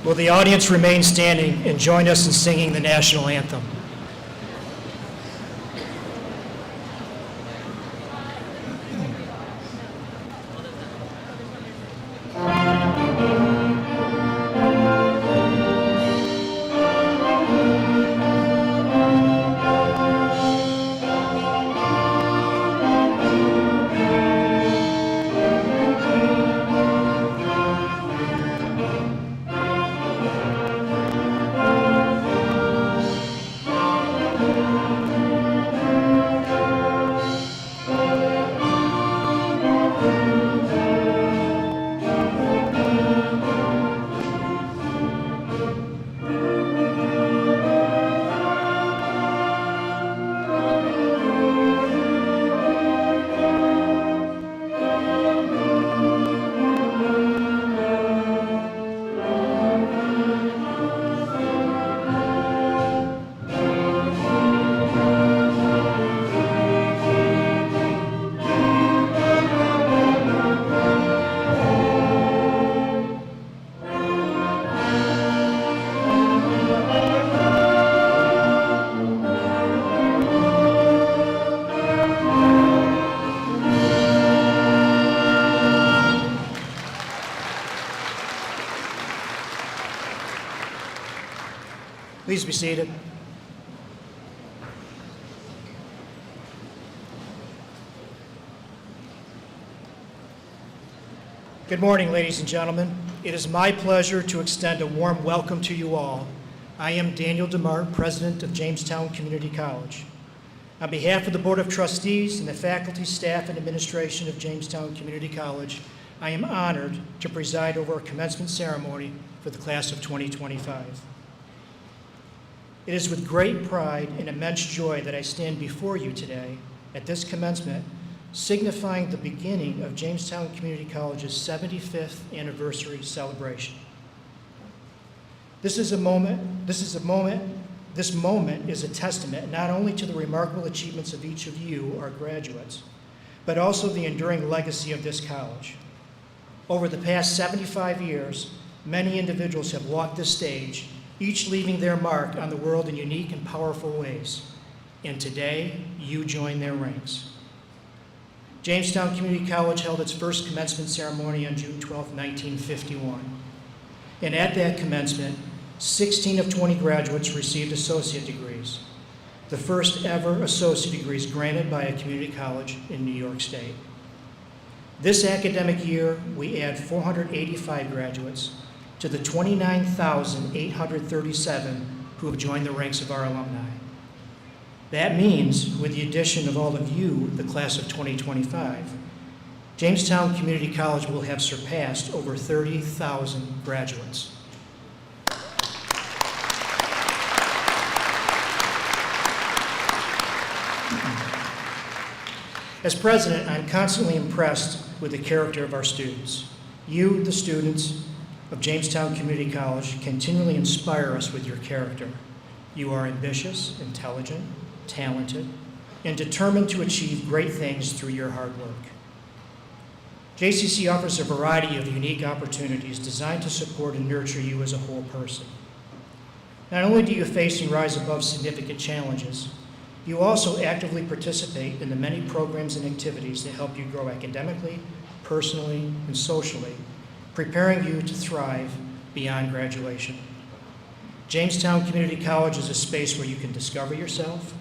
Will the audience remain standing and join us in singing the national anthem? Please be seated. Good morning, ladies and gentlemen. It is my pleasure to extend a warm welcome to you all. I am Daniel DeMart, President of Jamestown Community College. On behalf of the Board of Trustees and the faculty, staff, and administration of Jamestown Community College, I am honored to preside over a commencement ceremony for the class of 2025. It is with great pride and immense joy that I stand before you today at this commencement, signifying the beginning of Jamestown Community College's 75th anniversary celebration. This moment is a testament not only to the remarkable achievements of each of you, our graduates, but also the enduring legacy of this college. Over the past 75 years, many individuals have walked this stage, each leaving their mark on the world in unique and powerful ways. And today, you join their ranks. Jamestown Community College held its first commencement ceremony on June 12, 1951. And at that commencement, 16 of 20 graduates received associate degrees, the first ever associate degrees granted by a community college in New York State. This academic year, we add 485 graduates to the 29,837 who have joined the ranks of our alumni. That means, with the addition of all of you, the class of 2025, Jamestown Community College will have surpassed over 30,000 graduates. As president, I'm constantly impressed with the character of our students. You, the students of Jamestown Community College, continually inspire us with your character. You are ambitious, intelligent, talented, and determined to achieve great things through your hard work. JCC offers a variety of unique opportunities designed to support and nurture you as a whole person. Not only do you face and rise above significant challenges, you also actively participate in the many programs and activities that help you grow academically, personally, and socially, preparing you to thrive beyond graduation. Jamestown Community College is a space where you can discover yourself,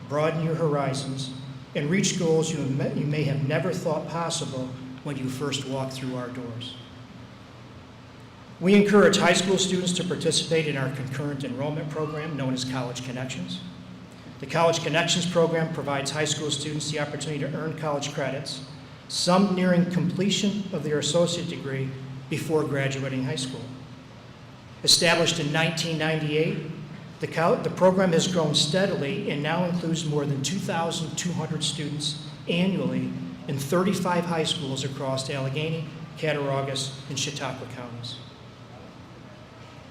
broaden your horizons, and reach goals you may have never thought possible when you first walked through our doors. We encourage high school students to participate in our concurrent enrollment program known as College Connections. The College Connections program provides high school students the opportunity to earn college credits, some nearing completion of their associate degree before graduating high school. Established in 1998, the program has grown steadily and now includes more than 2,200 students annually in 35 high schools across Allegheny, Cattaraugus, and Chautauqua counties.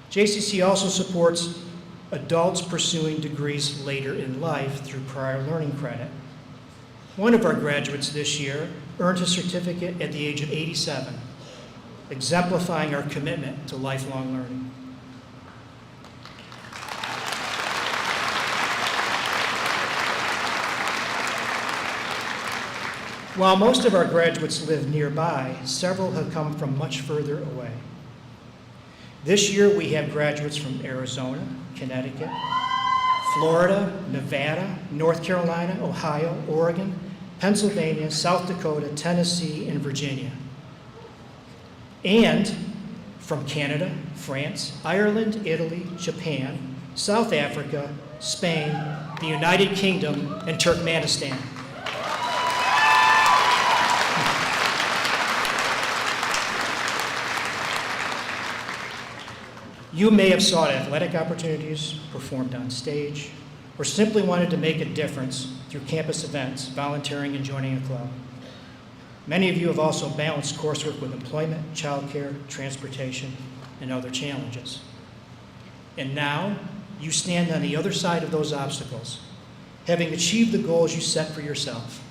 JCC also supports adults pursuing degrees later in life through prior learning credit. One of our graduates this year earned a certificate at the age of 87, exemplifying our commitment to lifelong learning. While most of our graduates live nearby, several have come from much further away. This year, we have graduates from Arizona, Connecticut, Florida, Nevada, North Carolina, Ohio, Oregon, Pennsylvania, South Dakota, Tennessee, and Virginia. And from Canada, France, Ireland, Italy, Japan, South Africa, Spain, the United Kingdom, and Turkmenistan. You may have sought athletic opportunities, performed on stage, or simply wanted to make a difference through campus events, volunteering, and joining a club. Many of you have also balanced coursework with employment, childcare, transportation, and other challenges. And now, you stand on the other side of those obstacles, having achieved the goals you set for yourself.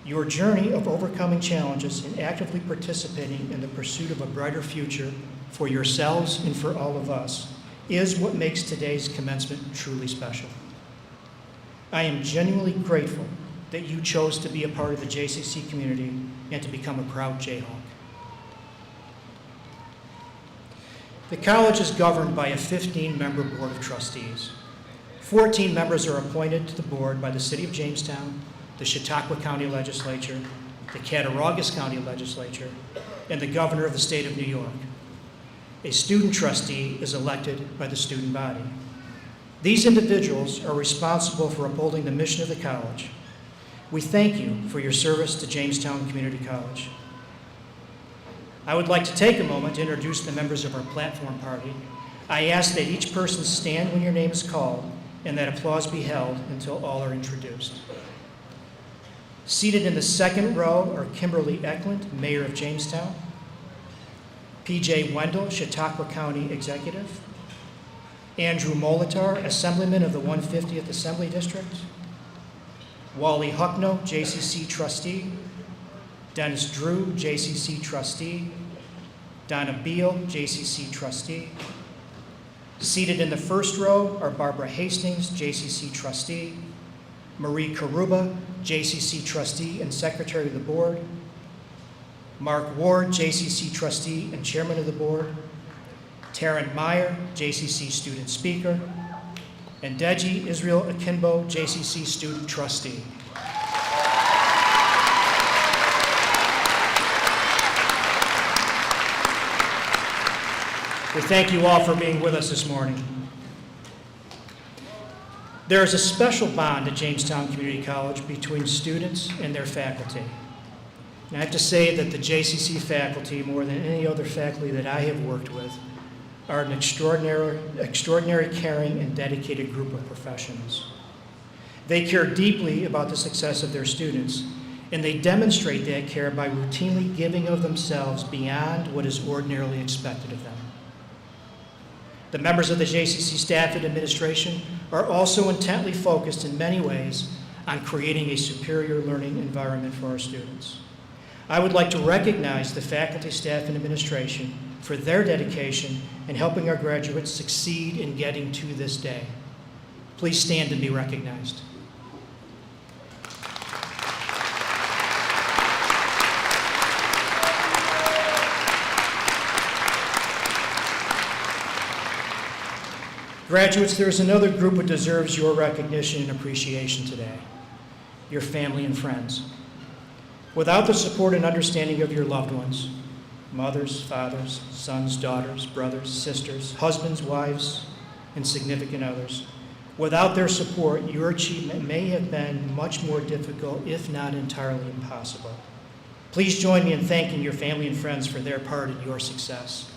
Your journey of overcoming challenges and actively participating in the pursuit of a brighter future for yourselves and for all of us is what makes today's commencement truly special. I am genuinely grateful that you chose to be a part of the JCC community and to become a proud Jayhawk. The college is governed by a 15-member board of trustees. 14 members are appointed to the board by the City of Jamestown, the Chautauqua County Legislature, the Cattaraugus County Legislature, and the Governor of the State of New York. A student trustee is elected by the student body. These individuals are responsible for upholding the mission of the college. We thank you for your service to Jamestown Community College. I would like to take a moment to introduce the members of our platform party. I ask that each person stand when your name is called and that applause be held until all are introduced. Seated in the second row are Kimberly Eklund, Mayor of Jamestown, P.J. Wendell, Chautauqua County Executive, Andrew Molitor, Assemblyman of the 150th Assembly District, Wally Hucknall, JCC Trustee, Dennis Drew, JCC Trustee, Donna Beal, JCC Trustee. Seated in the first row are Barbara Hastings, JCC Trustee, Marie Karuba, JCC Trustee and Secretary of the Board, Mark Ward, JCC Trustee and Chairman of the Board, Taryn Meyer, JCC Student Speaker, and Deji Israel Akinbo, JCC Student Trustee. We thank you all for being with us this morning. There is a special bond at Jamestown Community College between students and their faculty. And I have to say that the JCC faculty, more than any other faculty that I have worked with, are an extraordinary caring and dedicated group of professionals. They care deeply about the success of their students, and they demonstrate that care by routinely giving of themselves beyond what is ordinarily expected of them. The members of the JCC staff and administration are also intently focused in many ways on creating a superior learning environment for our students. I would like to recognize the faculty, staff, and administration for their dedication in helping our graduates succeed in getting to this day. Please stand and be recognized. Graduates, there is another group that deserves your recognition and appreciation today, your family and friends. Without the support and understanding of your loved ones, mothers, fathers, sons, daughters, brothers, sisters, husbands, wives, and significant others, without their support, your achievement may have been much more difficult, if not entirely impossible. Please join me in thanking your family and friends for their part in your success.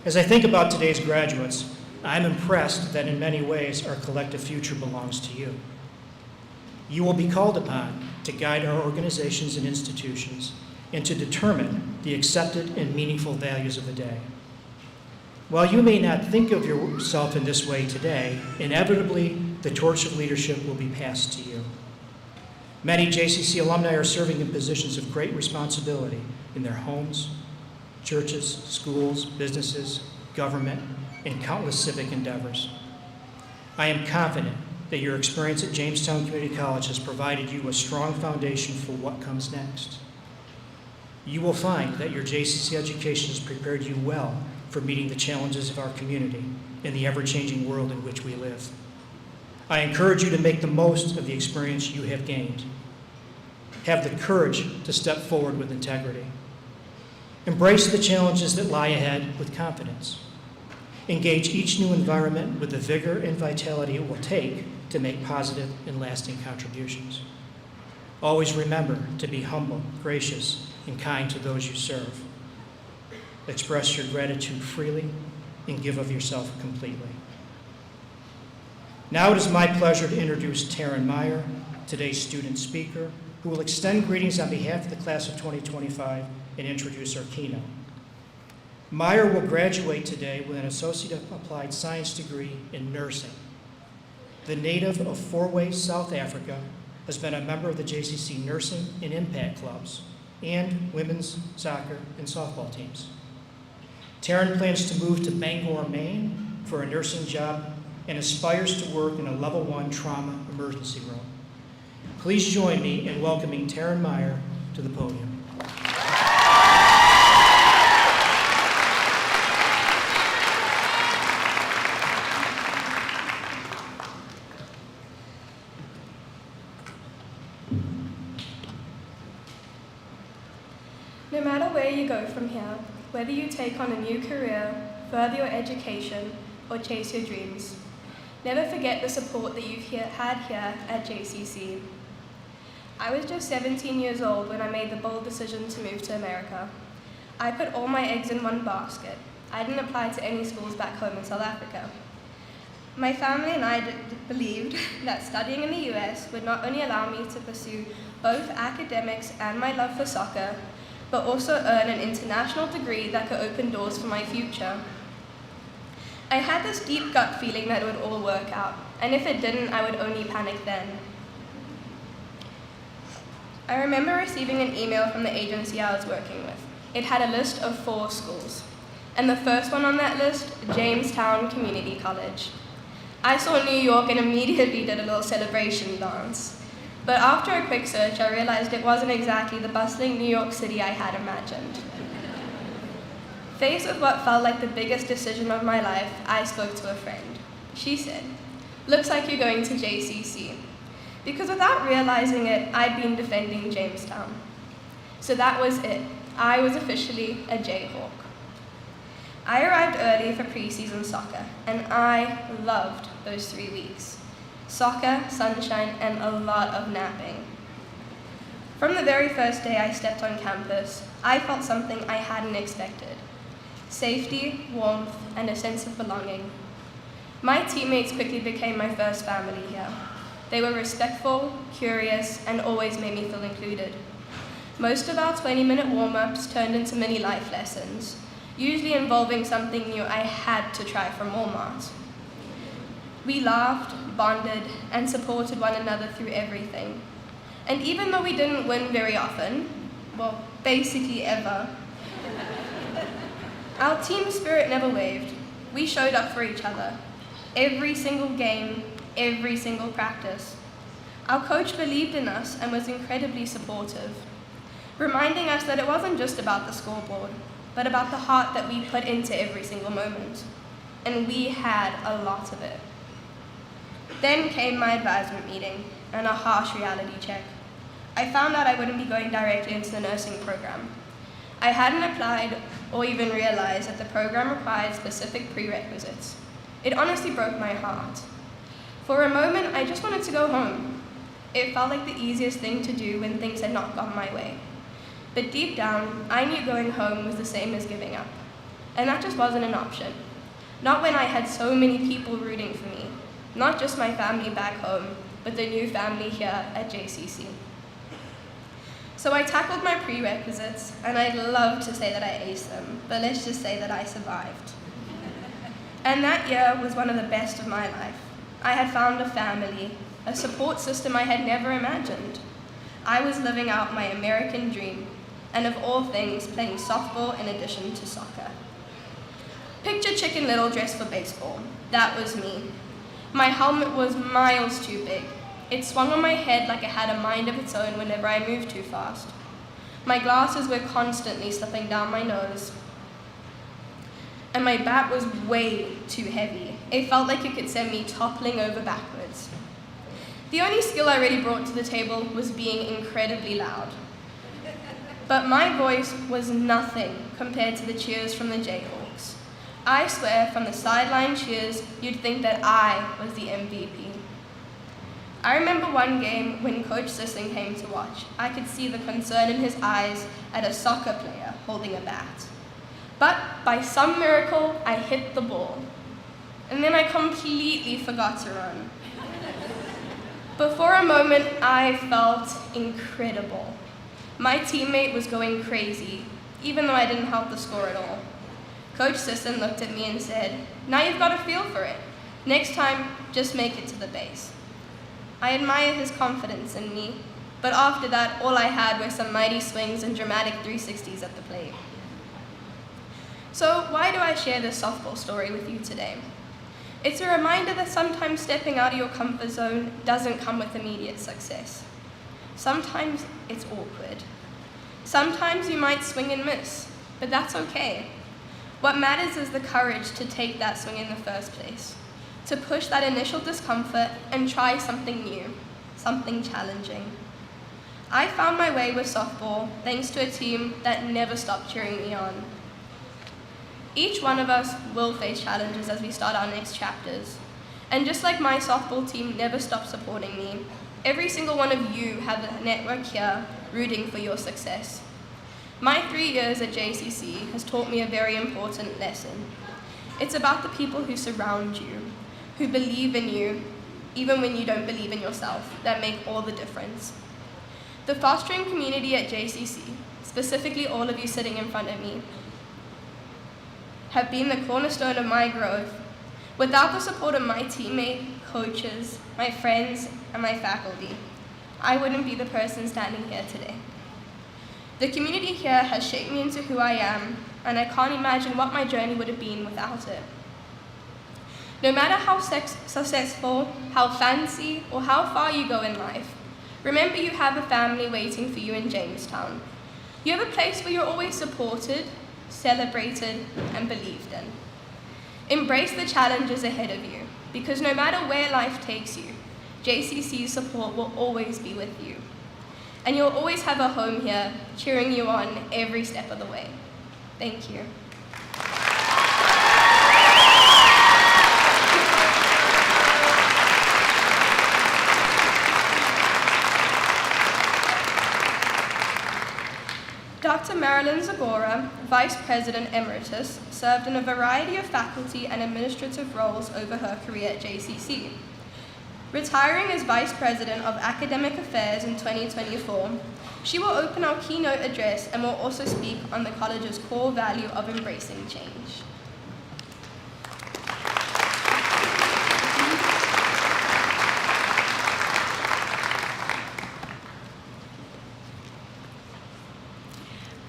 As I think about today's graduates, I'm impressed that in many ways our collective future belongs to you. You will be called upon to guide our organizations and institutions and to determine the accepted and meaningful values of the day. While you may not think of yourself in this way today, inevitably the torch of leadership will be passed to you. Many JCC alumni are serving in positions of great responsibility in their homes, churches, schools, businesses, government, and countless civic endeavors. I am confident that your experience at Jamestown Community College has provided you a strong foundation for what comes next. You will find that your JCC education has prepared you well for meeting the challenges of our community in the ever-changing world in which we live. I encourage you to make the most of the experience you have gained. Have the courage to step forward with integrity. Embrace the challenges that lie ahead with confidence. Engage each new environment with the vigor and vitality it will take to make positive and lasting contributions. Always remember to be humble, gracious, and kind to those you serve. Express your gratitude freely and give of yourself completely. Now it is my pleasure to introduce Taryn Meyer, today's student speaker, who will extend greetings on behalf of the class of 2025 and introduce our keynote. Meyer will graduate today with an Associate of Applied Science degree in nursing. The native of Fourway, South Africa, has been a member of the JCC Nursing and Impact Clubs and women's soccer and softball teams. Taryn plans to move to Bangor, Maine for a nursing job and aspires to work in a level 1 trauma emergency room. Please join me in welcoming Taryn Meyer to the podium. No matter where you go from here, whether you take on a new career, further your education, or chase your dreams, never forget the support that you've had here at JCC. I was just 17 years old when I made the bold decision to move to America. I put all my eggs in one basket. I didn't apply to any schools back home in South Africa. My family and I believed that studying in the US would not only allow me to pursue both academics and my love for soccer, but also earn an international degree that could open doors for my future. I had this deep gut feeling that it would all work out, and if it didn't, I would only panic then. I remember receiving an email from the agency I was working with. It had a list of 4 schools, and the first one on that list, Jamestown Community College. I saw New York and immediately did a little celebration dance. But after a quick search, I realized it wasn't exactly the bustling New York City I had imagined. Faced with what felt like the biggest decision of my life, I spoke to a friend. She said, "Looks like you're going to JCC." Because without realizing it, I'd been defending Jamestown. So that was it. I was officially a Jayhawk. I arrived early for preseason soccer, and I loved those 3 weeks. Soccer, sunshine, and a lot of napping. From the very first day I stepped on campus, I felt something I hadn't expected. Safety, warmth, and a sense of belonging. My teammates quickly became my first family here. They were respectful, curious, and always made me feel included. Most of our 20-minute warm-ups turned into mini life lessons, usually involving something new I had to try from Walmart. We laughed, bonded, and supported one another through everything. And even though we didn't win very often, well, basically ever, our team spirit never wavered. We showed up for each other. Every single game, every single practice. Our coach believed in us and was incredibly supportive, reminding us that it wasn't just about the scoreboard, but about the heart that we put into every single moment. And we had a lot of it. Then came my advisement meeting and a harsh reality check. I found out I wouldn't be going directly into the nursing program. I hadn't applied or even realized that the program required specific prerequisites. It honestly broke my heart. For a moment, I just wanted to go home. It felt like the easiest thing to do when things had not gone my way. But deep down, I knew going home was the same as giving up. And that just wasn't an option. Not when I had so many people rooting for me. Not just my family back home, but the new family here at JCC. So I tackled my prerequisites, and I'd love to say that I aced them, but let's just say that I survived. And that year was one of the best of my life. I had found a family, a support system I had never imagined. I was living out my American dream, and of all things, playing softball in addition to soccer. Picture Chicken Little dressed for baseball. That was me. My helmet was miles too big. It swung on my head like it had a mind of its own whenever I moved too fast. My glasses were constantly slipping down my nose. And my bat was way too heavy. It felt like it could send me toppling over backwards. The only skill I really brought to the table was being incredibly loud. But my voice was nothing compared to the cheers from the Jayhawks. I swear, from the sideline cheers, you'd think that I was the MVP. I remember one game when Coach Sisson came to watch. I could see the concern in his eyes at a soccer player holding a bat. But by some miracle, I hit the ball. And then I completely forgot to run. But for a moment, I felt incredible. My teammate was going crazy, even though I didn't help the score at all. Coach Sisson looked at me and said, "Now you've got a feel for it. Next time, just make it to the base." I admire his confidence in me, but after that, all I had were some mighty swings and dramatic 360s at the plate. So why do I share this softball story with you today? It's a reminder that sometimes stepping out of your comfort zone doesn't come with immediate success. Sometimes it's awkward. Sometimes you might swing and miss, but that's okay. What matters is the courage to take that swing in the first place, to push that initial discomfort and try something new, something challenging. I found my way with softball thanks to a team that never stopped cheering me on. Each one of us will face challenges as we start our next chapters. And just like my softball team never stopped supporting me, every single one of you have a network here rooting for your success. My 3 years at JCC has taught me a very important lesson. It's about the people who surround you, who believe in you, even when you don't believe in yourself, that make all the difference. The fostering community at JCC, specifically all of you sitting in front of me, have been the cornerstone of my growth. Without the support of my teammates, coaches, my friends, and my faculty, I wouldn't be the person standing here today. The community here has shaped me into who I am, and I can't imagine what my journey would have been without it. No matter how successful, how fancy, or how far you go in life, remember you have a family waiting for you in Jamestown. You have a place where you're always supported, celebrated, and believed in. Embrace the challenges ahead of you, because no matter where life takes you, JCC's support will always be with you. And you'll always have a home here, cheering you on every step of the way. Thank you. Dr. Marilyn Zagora, Vice President Emeritus, served in a variety of faculty and administrative roles over her career at JCC. Retiring as Vice President of Academic Affairs in 2024, she will open our keynote address and will also speak on the college's core value of embracing change.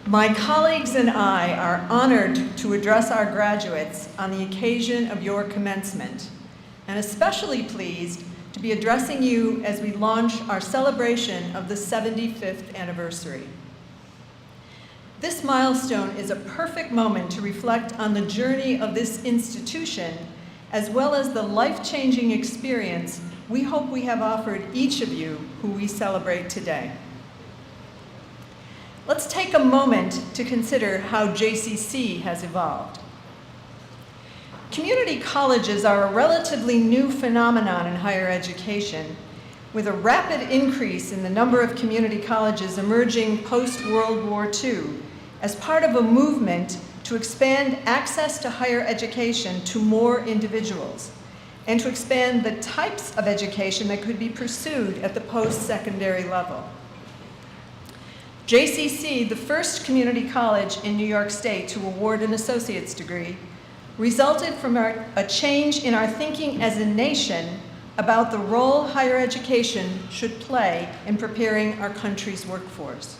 My colleagues and I are honored to address our graduates on the occasion of your commencement, and especially pleased to be addressing you as we launch our celebration of the 75th anniversary. This milestone is a perfect moment to reflect on the journey of this institution, as well as the life-changing experience we hope we have offered each of you who we celebrate today. Let's take a moment to consider how JCC has evolved. Community colleges are a relatively new phenomenon in higher education, with a rapid increase in the number of community colleges emerging post-World War II as part of a movement to expand access to higher education to more individuals, and to expand the types of education that could be pursued at the post-secondary level. JCC, the first community college in New York State to award an associate's degree, resulted from a change in our thinking as a nation about the role higher education should play in preparing our country's workforce.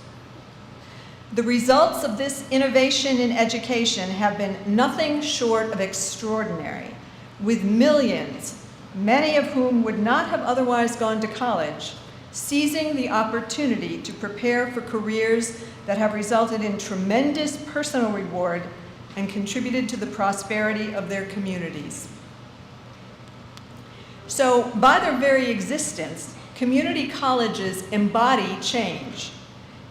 The results of this innovation in education have been nothing short of extraordinary, with millions, many of whom would not have otherwise gone to college, seizing the opportunity to prepare for careers that have resulted in tremendous personal reward and contributed to the prosperity of their communities. So, by their very existence, community colleges embody change.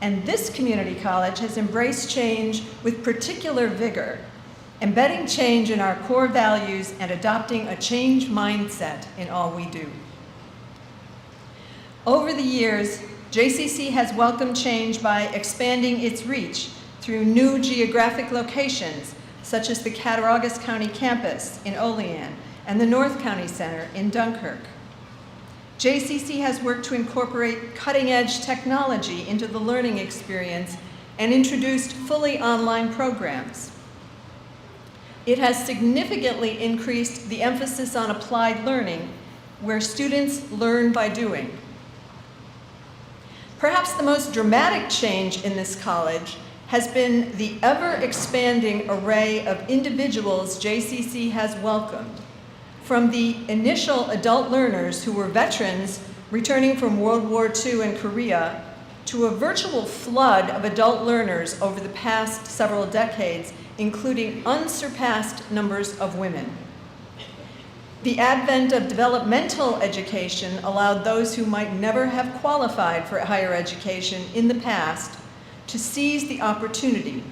And this community college has embraced change with particular vigor, embedding change in our core values and adopting a change mindset in all we do. Over the years, JCC has welcomed change by expanding its reach through new geographic locations, such as the Cattaraugus County Campus in Olean and the North County Center in Dunkirk. JCC has worked to incorporate cutting-edge technology into the learning experience and introduced fully online programs. It has significantly increased the emphasis on applied learning, where students learn by doing. Perhaps the most dramatic change in this college has been the ever-expanding array of individuals JCC has welcomed, from the initial adult learners who were veterans returning from World War II and Korea, to a virtual flood of adult learners over the past several decades, including unsurpassed numbers of women. The advent of developmental education allowed those who might never have qualified for higher education in the past to seize the opportunity.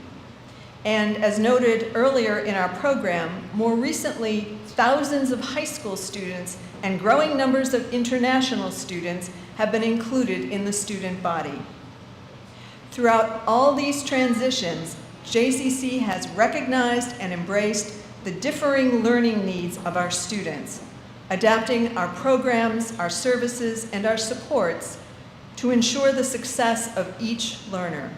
And as noted earlier in our program, more recently, thousands of high school students and growing numbers of international students have been included in the student body. Throughout all these transitions, JCC has recognized and embraced the differing learning needs of our students, adapting our programs, our services, and our supports to ensure the success of each learner.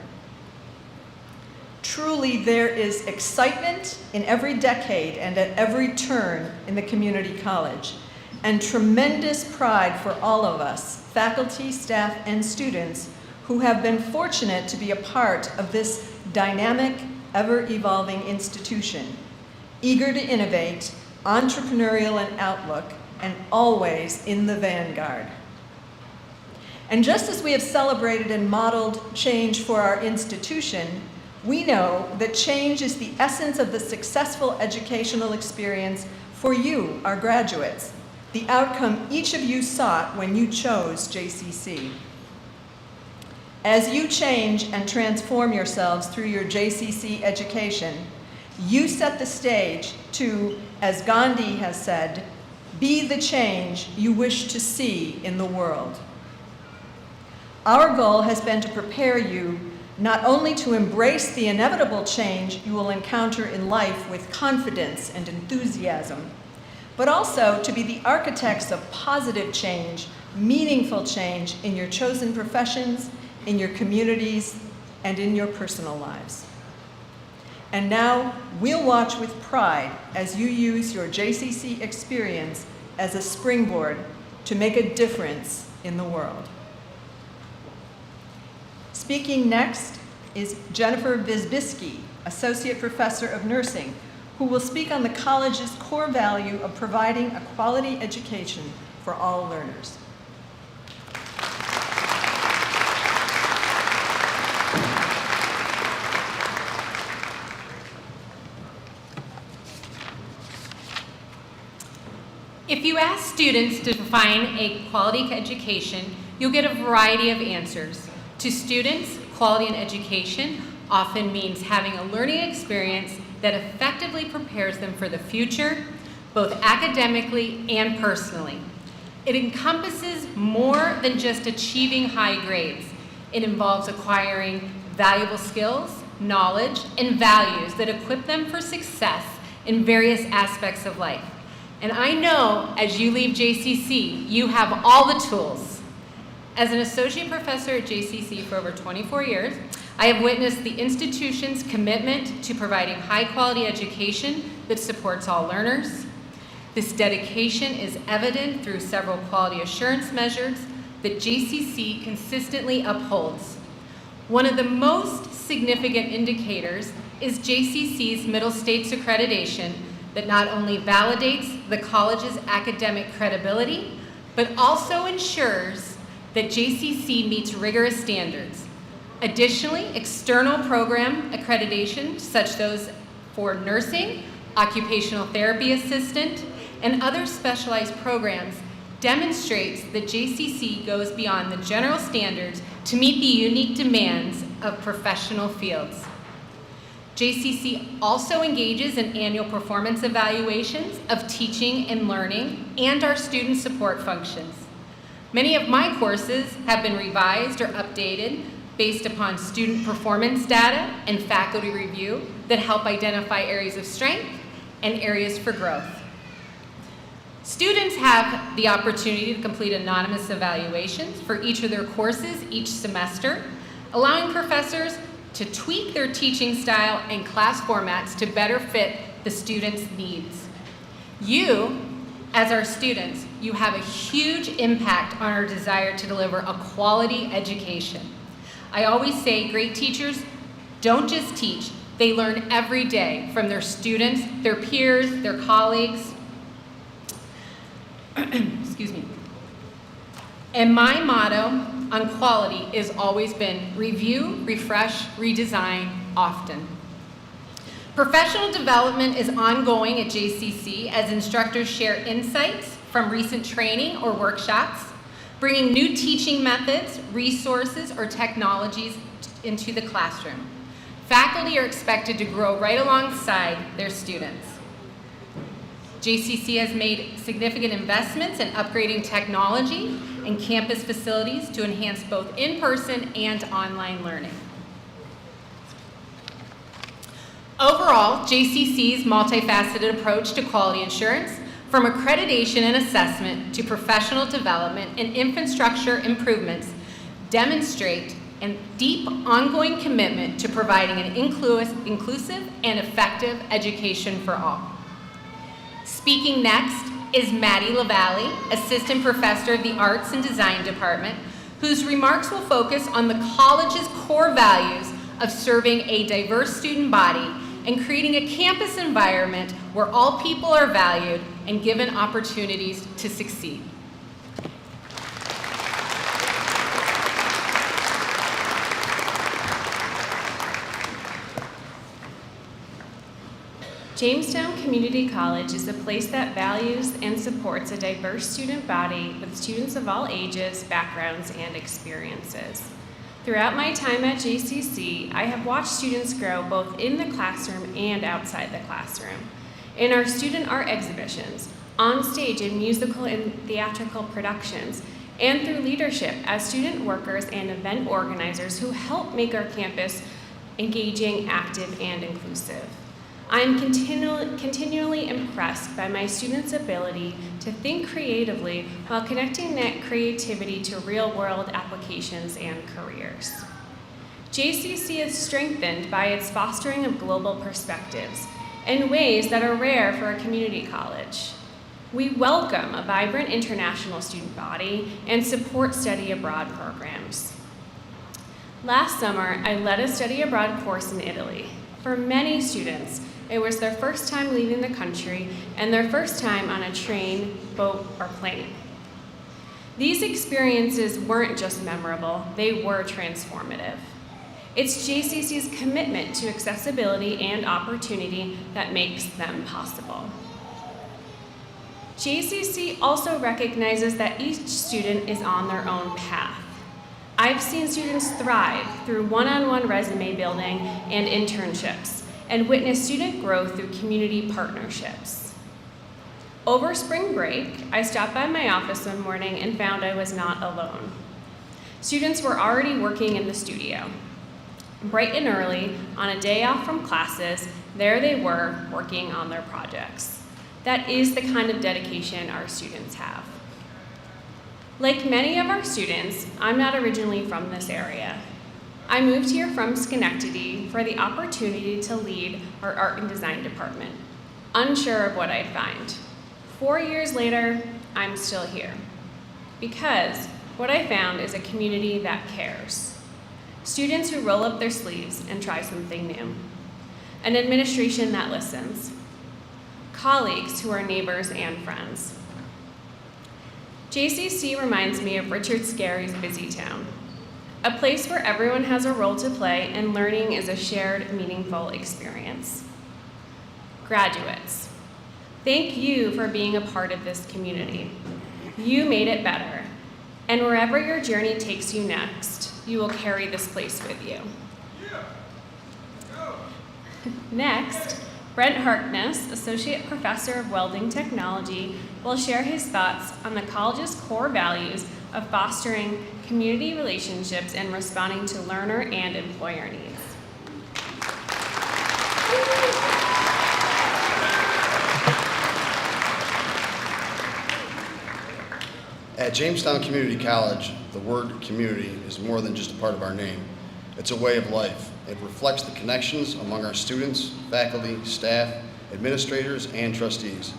Truly, there is excitement in every decade and at every turn in the community college, and tremendous pride for all of us, faculty, staff, and students, who have been fortunate to be a part of this dynamic, ever-evolving institution, eager to innovate, entrepreneurial in outlook, and always in the vanguard. And just as we have celebrated and modeled change for our institution, we know that change is the essence of the successful educational experience for you, our graduates, the outcome each of you sought when you chose JCC. As you change and transform yourselves through your JCC education, you set the stage to, as Gandhi has said, be the change you wish to see in the world. Our goal has been to prepare you not only to embrace the inevitable change you will encounter in life with confidence and enthusiasm, but also to be the architects of positive change, meaningful change in your chosen professions, in your communities, and in your personal lives. And now, we'll watch with pride as you use your JCC experience as a springboard to make a difference in the world. Speaking next is Jennifer Visbisky, Associate Professor of Nursing, who will speak on the college's core value of providing a quality education for all learners. If you ask students to define a quality education, you'll get a variety of answers. To students, quality in education often means having a learning experience that effectively prepares them for the future, both academically and personally. It encompasses more than just achieving high grades. It involves acquiring valuable skills, knowledge, and values that equip them for success in various aspects of life. And I know as you leave JCC, you have all the tools. As an associate professor at JCC for over 24 years, I have witnessed the institution's commitment to providing high-quality education that supports all learners. This dedication is evident through several quality assurance measures that JCC consistently upholds. One of the most significant indicators is JCC's Middle States accreditation that not only validates the college's academic credibility, but also ensures that JCC meets rigorous standards. Additionally, external program accreditation, such those for nursing, occupational therapy assistant, and other specialized programs, demonstrates that JCC goes beyond the general standards to meet the unique demands of professional fields. JCC also engages in annual performance evaluations of teaching and learning and our student support functions. Many of my courses have been revised or updated based upon student performance data and faculty review that help identify areas of strength and areas for growth. Students have the opportunity to complete anonymous evaluations for each of their courses each semester, allowing professors to tweak their teaching style and class formats to better fit the students' needs. You, as our students, you have a huge impact on our desire to deliver a quality education. I always say great teachers don't just teach, they learn every day from their students, their peers, their colleagues. Excuse me. And my motto on quality has always been review, refresh, redesign often. Professional development is ongoing at JCC as instructors share insights from recent training or workshops, bringing new teaching methods, resources, or technologies into the classroom. Faculty are expected to grow right alongside their students. JCC has made significant investments in upgrading technology and campus facilities to enhance both in-person and online learning. Overall, JCC's multifaceted approach to quality assurance, from accreditation and assessment to professional development and infrastructure improvements, demonstrate a deep ongoing commitment to providing an inclusive and effective education for all. Speaking next is Maddie LaValle, Assistant Professor of the Arts and Design Department, whose remarks will focus on the college's core values of serving a diverse student body and creating a campus environment where all people are valued and given opportunities to succeed. Jamestown Community College is a place that values and supports a diverse student body with students of all ages, backgrounds, and experiences. Throughout my time at JCC, I have watched students grow both in the classroom and outside the classroom. In our student art exhibitions, on stage in musical and theatrical productions, and through leadership as student workers and event organizers who help make our campus engaging, active, and inclusive. I am continually impressed by my students' ability to think creatively while connecting that creativity to real-world applications and careers. JCC is strengthened by its fostering of global perspectives in ways that are rare for a community college. We welcome a vibrant international student body and support study abroad programs. Last summer, I led a study abroad course in Italy. For many students, it was their first time leaving the country and their first time on a train, boat, or plane. These experiences weren't just memorable, they were transformative. It's JCC's commitment to accessibility and opportunity that makes them possible. JCC also recognizes that each student is on their own path. I've seen students thrive through one-on-one resume building and internships, and witness student growth through community partnerships. Over spring break, I stopped by my office one morning and found I was not alone. Students were already working in the studio. Bright and early, on a day off from classes, there they were working on their projects. That is the kind of dedication our students have. Like many of our students, I'm not originally from this area. I moved here from Schenectady for the opportunity to lead our art and design department, unsure of what I'd find. 4 years later, I'm still here. Because what I found is a community that cares. students who roll up their sleeves and try something new, an administration that listens, colleagues who are neighbors and friends. JCC reminds me of Richard Scarry's Busy Town, a place where everyone has a role to play and learning is a shared, meaningful experience. Graduates, thank you for being a part of this community. You made it better, and wherever your journey takes you next, you will carry this place with you. Next, Brent Harkness, Associate Professor of Welding Technology, will share his thoughts on the college's core values of fostering community relationships and responding to learner and employer needs. At Jamestown Community College, the word community is more than just a part of our name. It's a way of life. It reflects the connections among our students, faculty, staff, administrators, and trustees,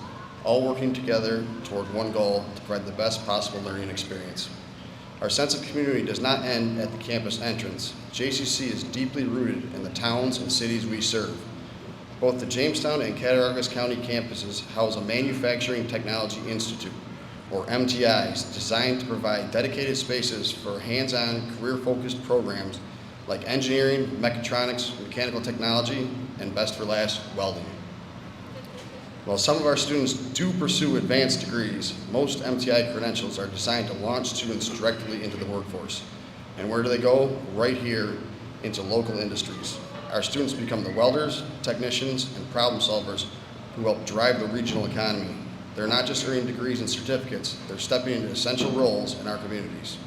all working together toward one goal to provide the best possible learning experience. Our sense of community does not end at the campus entrance. JCC is deeply rooted in the towns and cities we serve. Both the Jamestown and Cattaraugus County campuses house a Manufacturing Technology Institute, or MTIs, designed to provide dedicated spaces for hands-on, career-focused programs like engineering, mechatronics, mechanical technology, and best for last, welding. While some of our students do pursue advanced degrees, most MTI credentials are designed to launch students directly into the workforce. And where do they go? Right here into local industries. Our students become the welders, technicians, and problem solvers who help drive the regional economy. They're not just earning degrees and certificates, they're stepping into essential roles in our communities.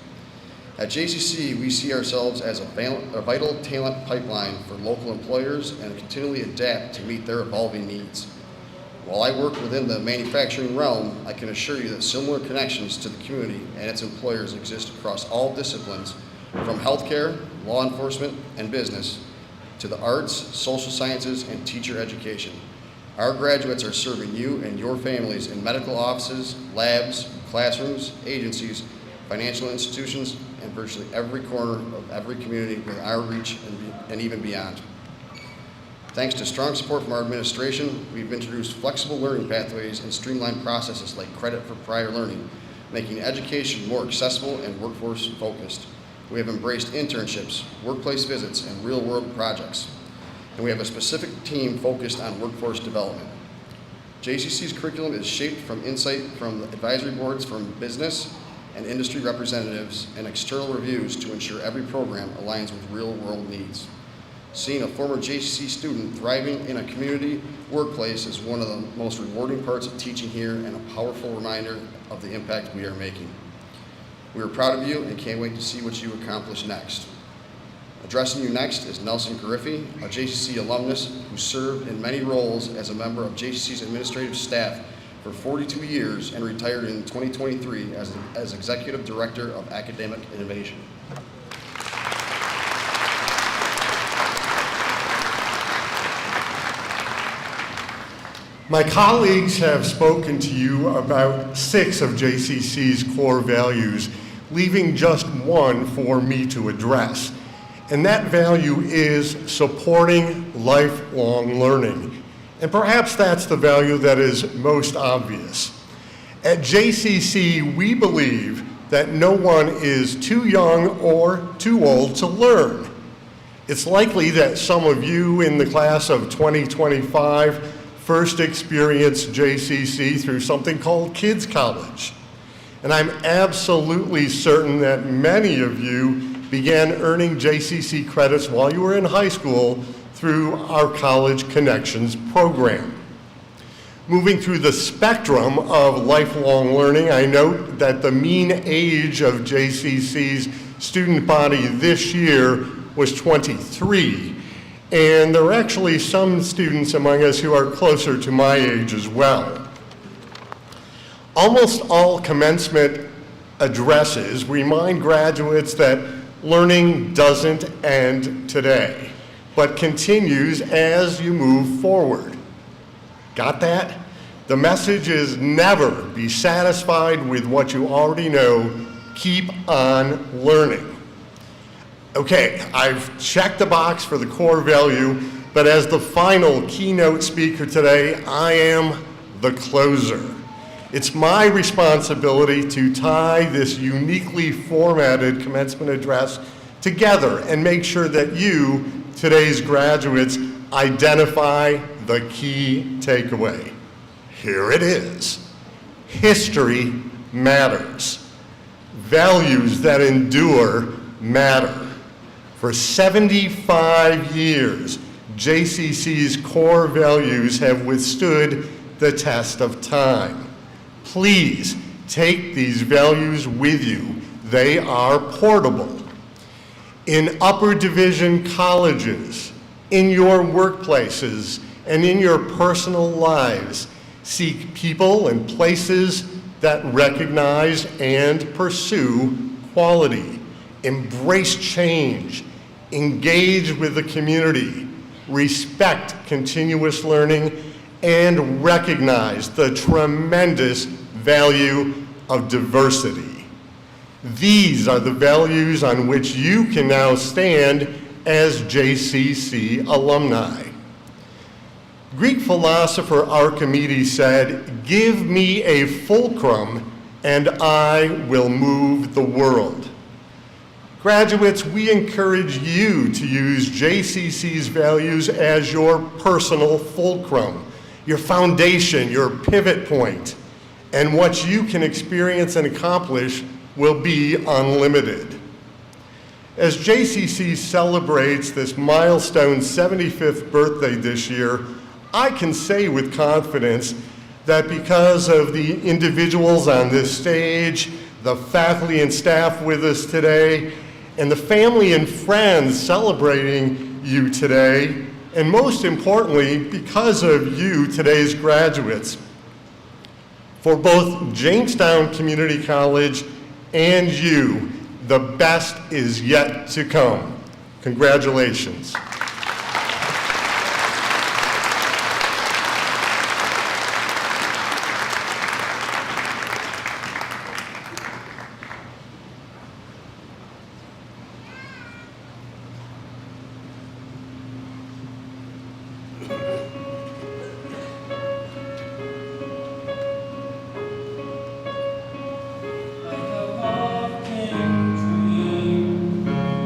At JCC, we see ourselves as a vital talent pipeline for local employers and continually adapt to meet their evolving needs. While I work within the manufacturing realm, I can assure you that similar connections to the community and its employers exist across all disciplines, from healthcare, law enforcement, and business, to the arts, social sciences, and teacher education. Our graduates are serving you and your families in medical offices, labs, classrooms, agencies, financial institutions, and virtually every corner of every community within our reach and even beyond. Thanks to strong support from our administration, we've introduced flexible learning pathways and streamlined processes like credit for prior learning, making education more accessible and workforce focused. We have embraced internships, workplace visits, and real-world projects. And we have a specific team focused on workforce development. JCC's curriculum is shaped from insight from advisory boards from business and industry representatives and external reviews to ensure every program aligns with real-world needs. Seeing a former JCC student thriving in a community workplace is one of the most rewarding parts of teaching here and a powerful reminder of the impact we are making. We are proud of you and can't wait to see what you accomplish next. Addressing you next is Nelson Gariffi, a JCC alumnus who served in many roles as a member of JCC's administrative staff for 42 years and retired in 2023 as Executive Director of Academic Innovation. My colleagues have spoken to you about 6 of JCC's core values, leaving just one for me to address. And that value is supporting lifelong learning. And perhaps that's the value that is most obvious. At JCC, we believe that no one is too young or too old to learn. It's likely that some of you in the class of 2025 first experienced JCC through something called Kids College. And I'm absolutely certain that many of you began earning JCC credits while you were in high school through our College Connections program. Moving through the spectrum of lifelong learning, I note that the mean age of JCC's student body this year was 23. And there are actually some students among us who are closer to my age as well. Almost all commencement addresses remind graduates that learning doesn't end today, but continues as you move forward. Got that? The message is never be satisfied with what you already know. Keep on learning. Okay, I've checked the box for the core value, but as the final keynote speaker today, I am the closer. It's my responsibility to tie this uniquely formatted commencement address together and make sure that you, today's graduates, identify the key takeaway. Here it is. History matters. Values that endure matter. For 75 years, JCC's core values have withstood the test of time. Please take these values with you. They are portable. In upper division colleges, in your workplaces, and in your personal lives, seek people and places that recognize and pursue quality. Embrace change. Engage with the community. Respect continuous learning, and recognize the tremendous value of diversity. These are the values on which you can now stand as JCC alumni. Greek philosopher Archimedes said, "Give me a fulcrum and I will move the world." Graduates, we encourage you to use JCC's values as your personal fulcrum, your foundation, your pivot point, and what you can experience and accomplish will be unlimited. As JCC celebrates this milestone 75th birthday this year, I can say with confidence that because of the individuals on this stage, the faculty and staff with us today, and the family and friends celebrating you today, and most importantly, because of you, today's graduates, for both Jamestown Community College and you, the best is yet to come. Congratulations.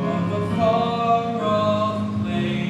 Of a far-off place.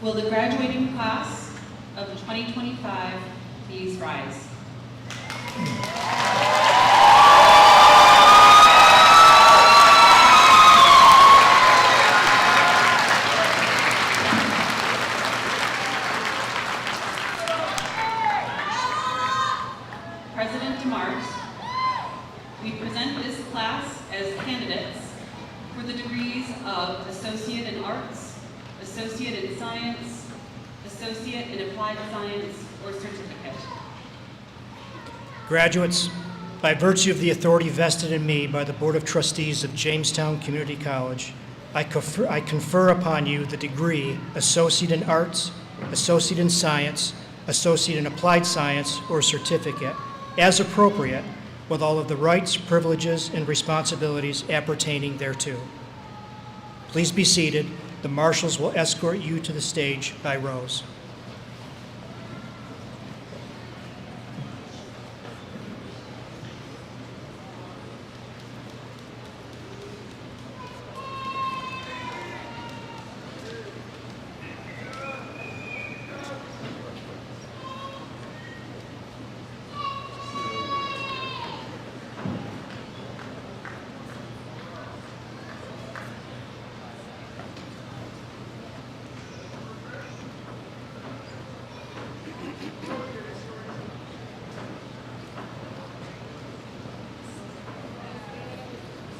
Will the graduating class of 2025 please rise? President DeMars, we present this class as candidates for the degrees of Associate in Arts, Associate in Science, Associate in Applied Science, or Certificate. Graduates, by virtue of the authority vested in me by the Board of Trustees of Jamestown Community College, I confer upon you the degree Associate in Arts, Associate in Science, Associate in Applied Science, or Certificate, as appropriate, with all of the rights, privileges, and responsibilities appertaining thereto. Please be seated. The marshals will escort you to the stage by rows.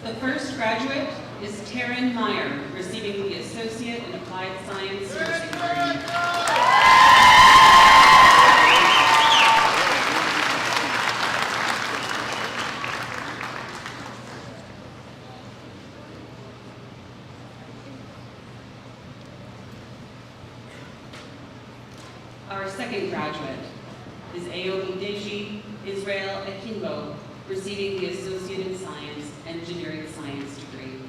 The first graduate is Taryn Meyer, receiving the Associate in Applied Science Nursing degree. Our second graduate is Ayodeji Israel Akinbo, receiving the Associate in Science, Engineering Science degree.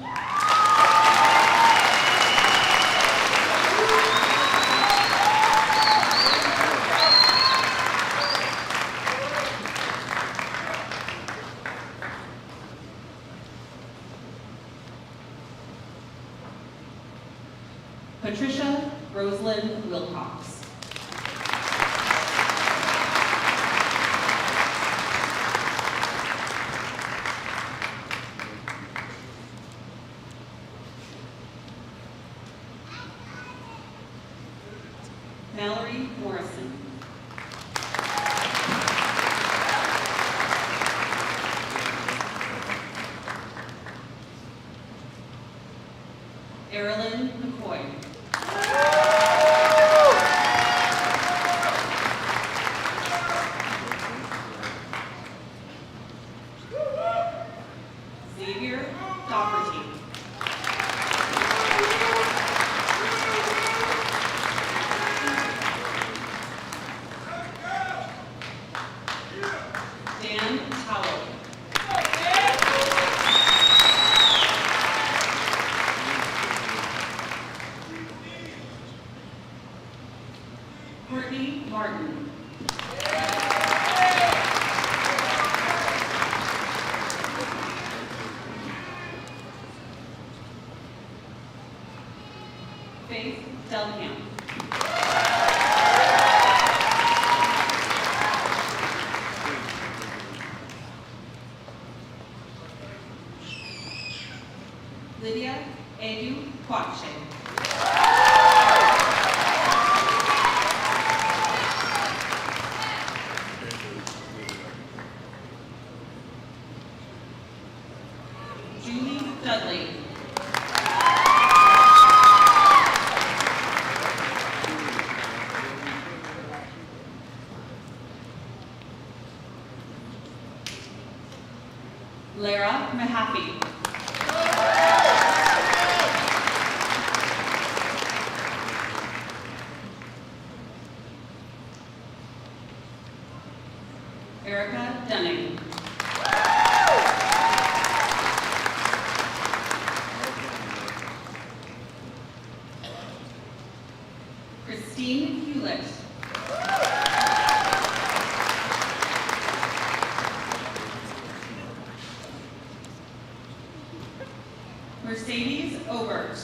Patricia Rosalind Wilcox. Mallory Morrison. Erilyn McCoy. Xavier Doherty. Dan Howell. Courtney Martin. Faith Delcamp. Lydia Edu Quache. Julie Dudley. Lara Mahaffey. Erica Dunning. Christine Hewlett. Mercedes Obert.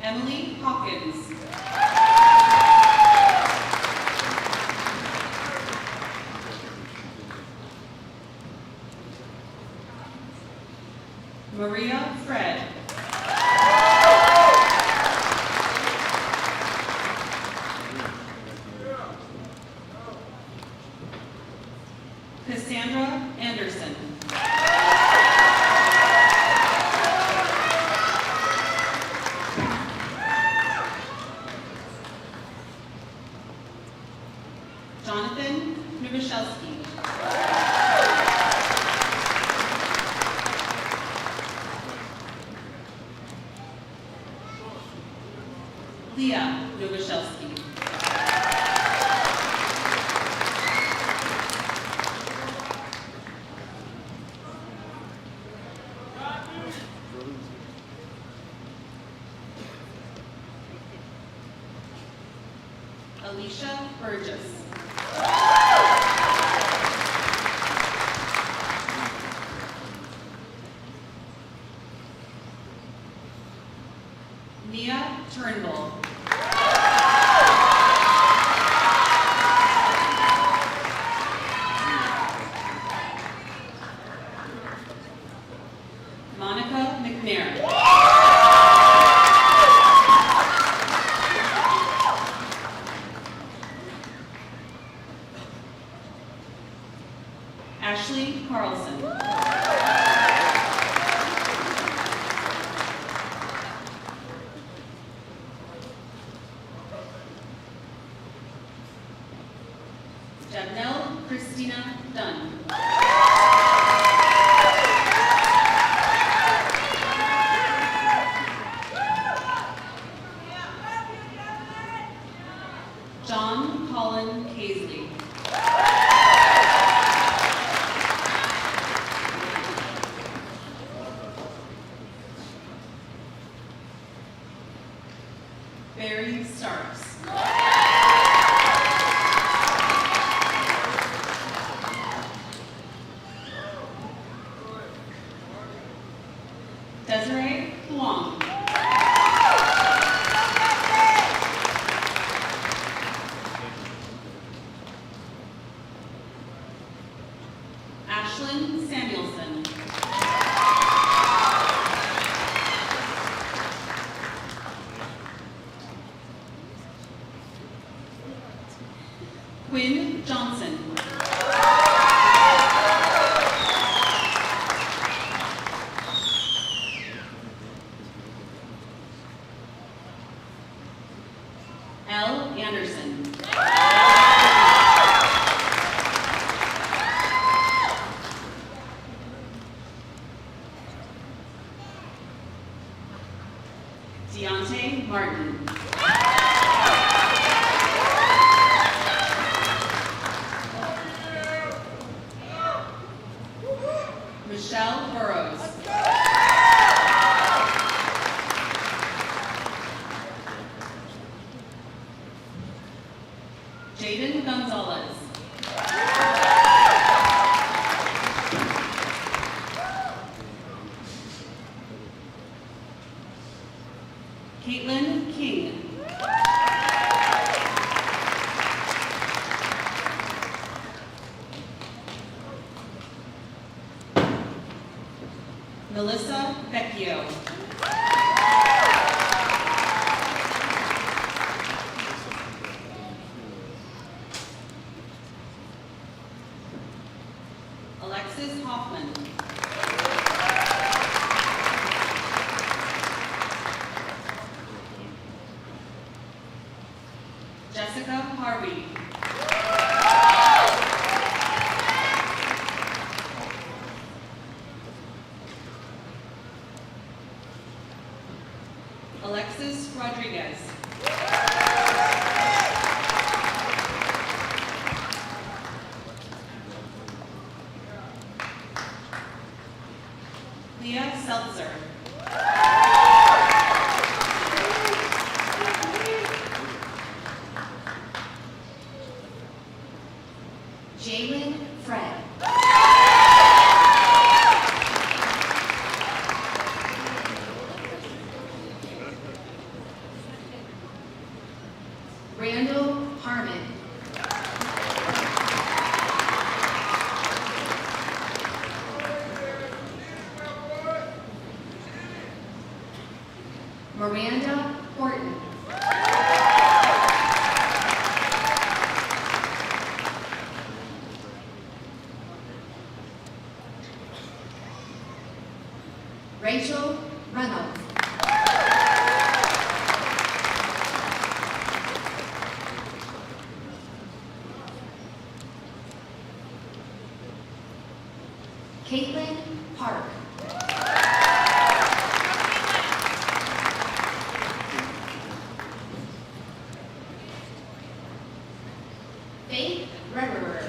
Emily Hawkins. Maria Fred. Cassandra Anderson. Jonathan Nowosielski. Leah Nowosielski. Alicia Burgess. Mia Turnbull. Monica McNair. Ashley Carlson. Jabnell Christina Dunn. John Colin Paisley. Barry Starks. Desiree Huang. Ashlyn Samuelson. Quinn Johnson. L. Anderson. Deontay Martin. Michelle Burrows. Jaden Gonzalez. Caitlin King. Melissa Vecchio. Alexis Hoffman. Jessica Harvey. Alexis Rodriguez. Leah Seltzer. Jalen Fred. Randall Harmon. Miranda Horton. Rachel Reynolds. Caitlin Park. Faith Reverer.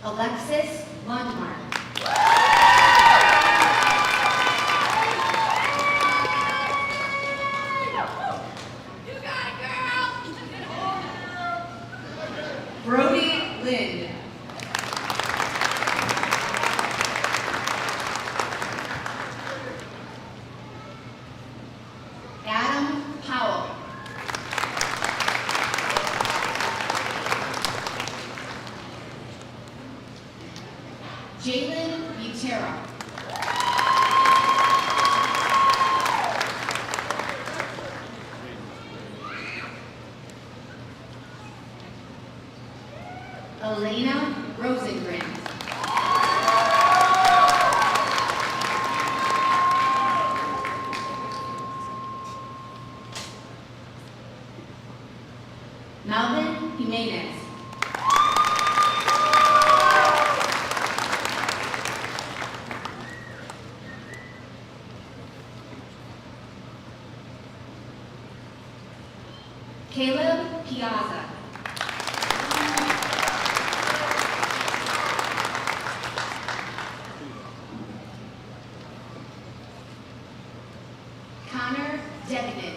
Alexis Lundmark. You got it, girl! Brody Lind. Adam Powell. Jalen Butera. Elena Rosengren. Melvin Jimenez. Caleb Piazza. Connor Devinan.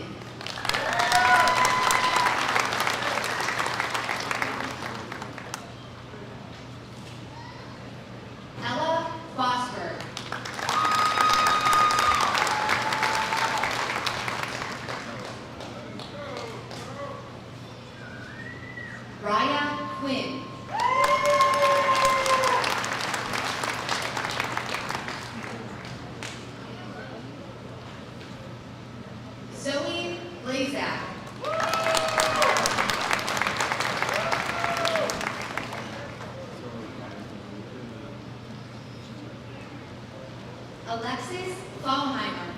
Ella Fosberg. Raya Quinn. Zoe Blazak. Alexis Fallheimer.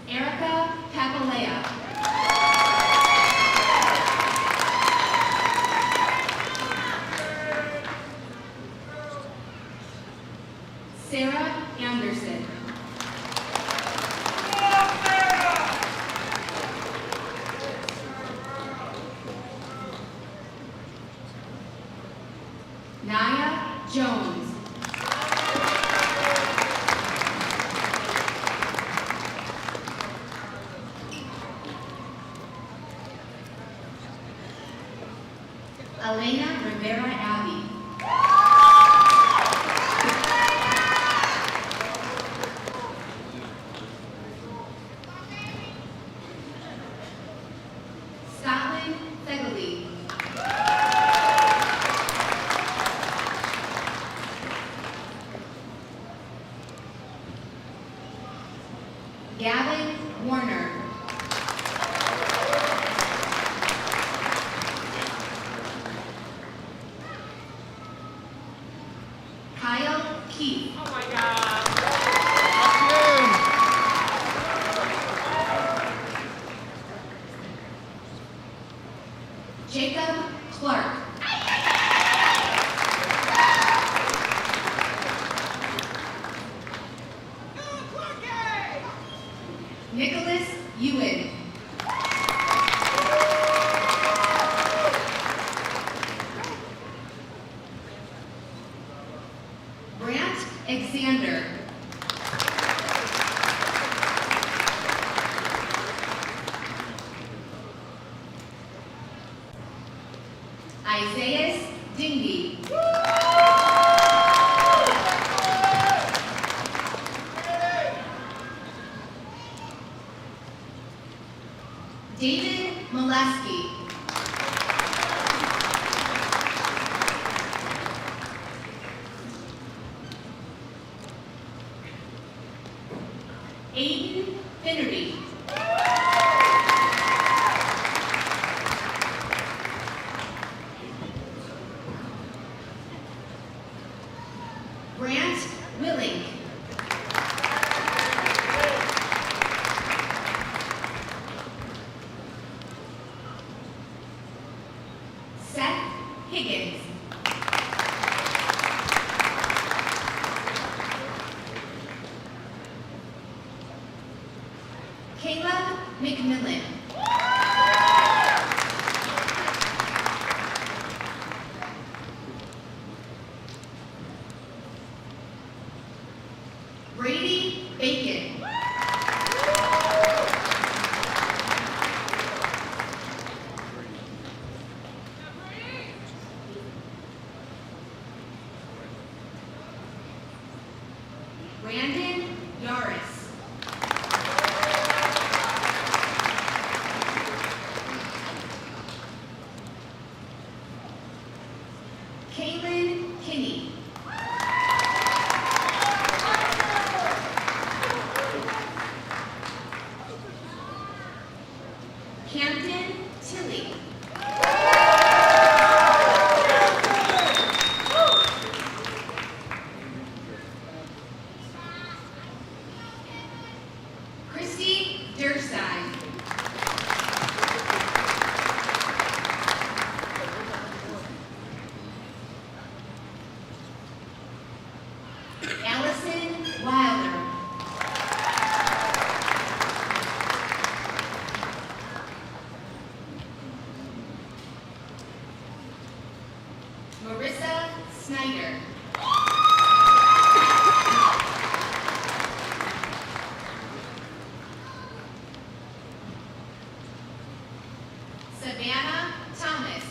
Erica Papalea. Sarah Anderson. Naya Jones. Elena Rivera Abbey. Scotland Fegley. Gavin Warner. Keith. Oh my God. Jacob Clark. Nicholas Ewan. Brant Alexander. Isaiah Dingy. David Molesky. Aiden Finnerty. Grant Willink. Seth Higgins. Caleb McMillan. Brady Bacon. Brandon Yaris. Kaylin Kinney. Camden Tilley. Christy Durside. Allison Wilder. Marissa Snyder. Savannah Thomas.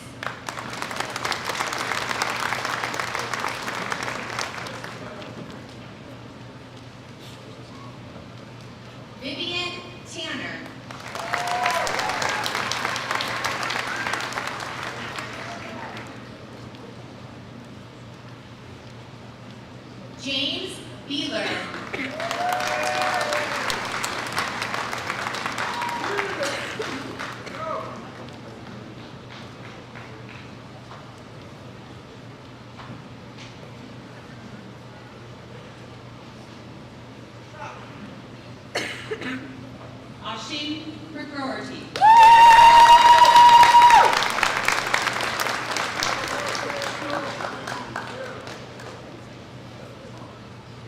Vivian Tanner. James Beeler. Ashin Gregority.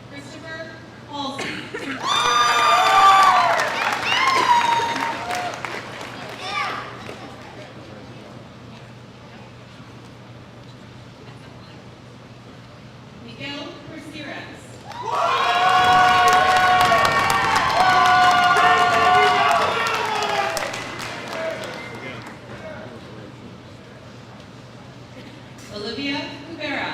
Christopher Halsey. Miguel Ramirez. Olivia Rivera.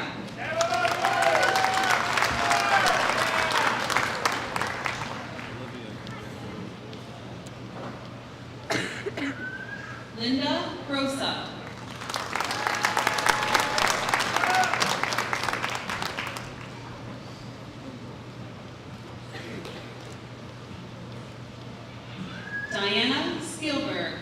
Linda Rosa. Diana Skilberg.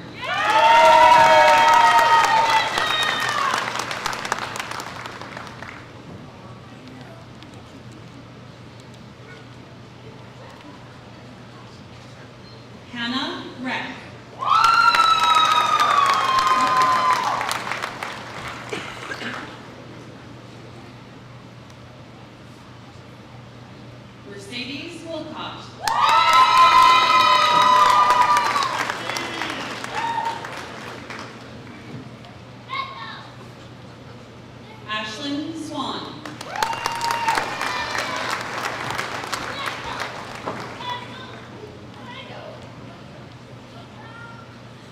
Wolcott. Ashlyn Swan.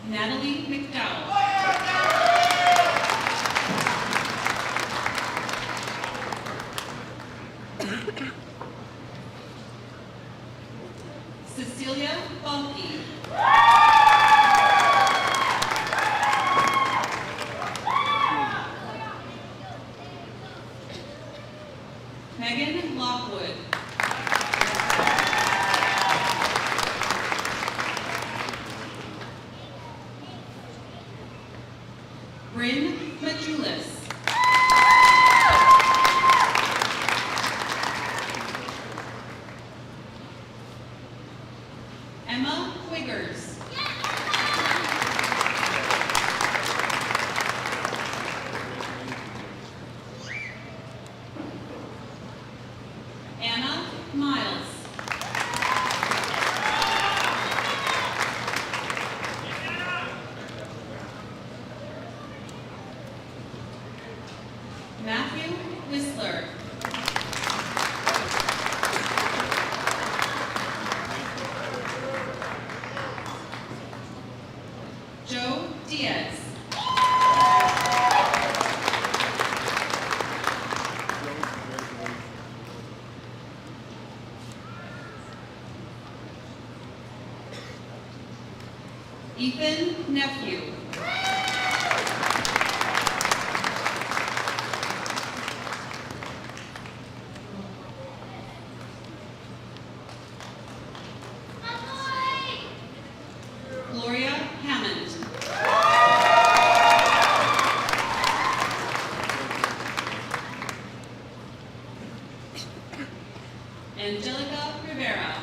Natalie McDowell. Cecilia Balke. Megan Lockwood. Bryn Majulis. Emma Quiggers. Anna Miles. Matthew Whistler. Joe Diaz. Ethan Nephew. Gloria Hammond. Angelica Rivera.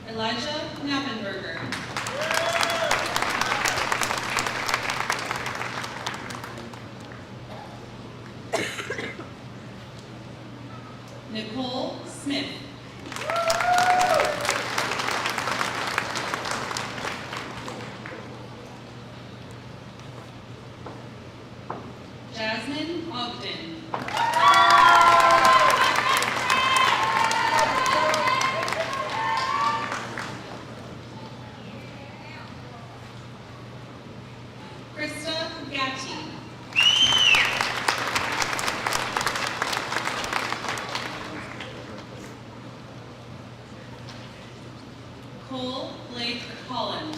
Elijah Knappenberger. Nicole Smith. Jasmine Ogden. Krista Gatti. Cole Blake Holland.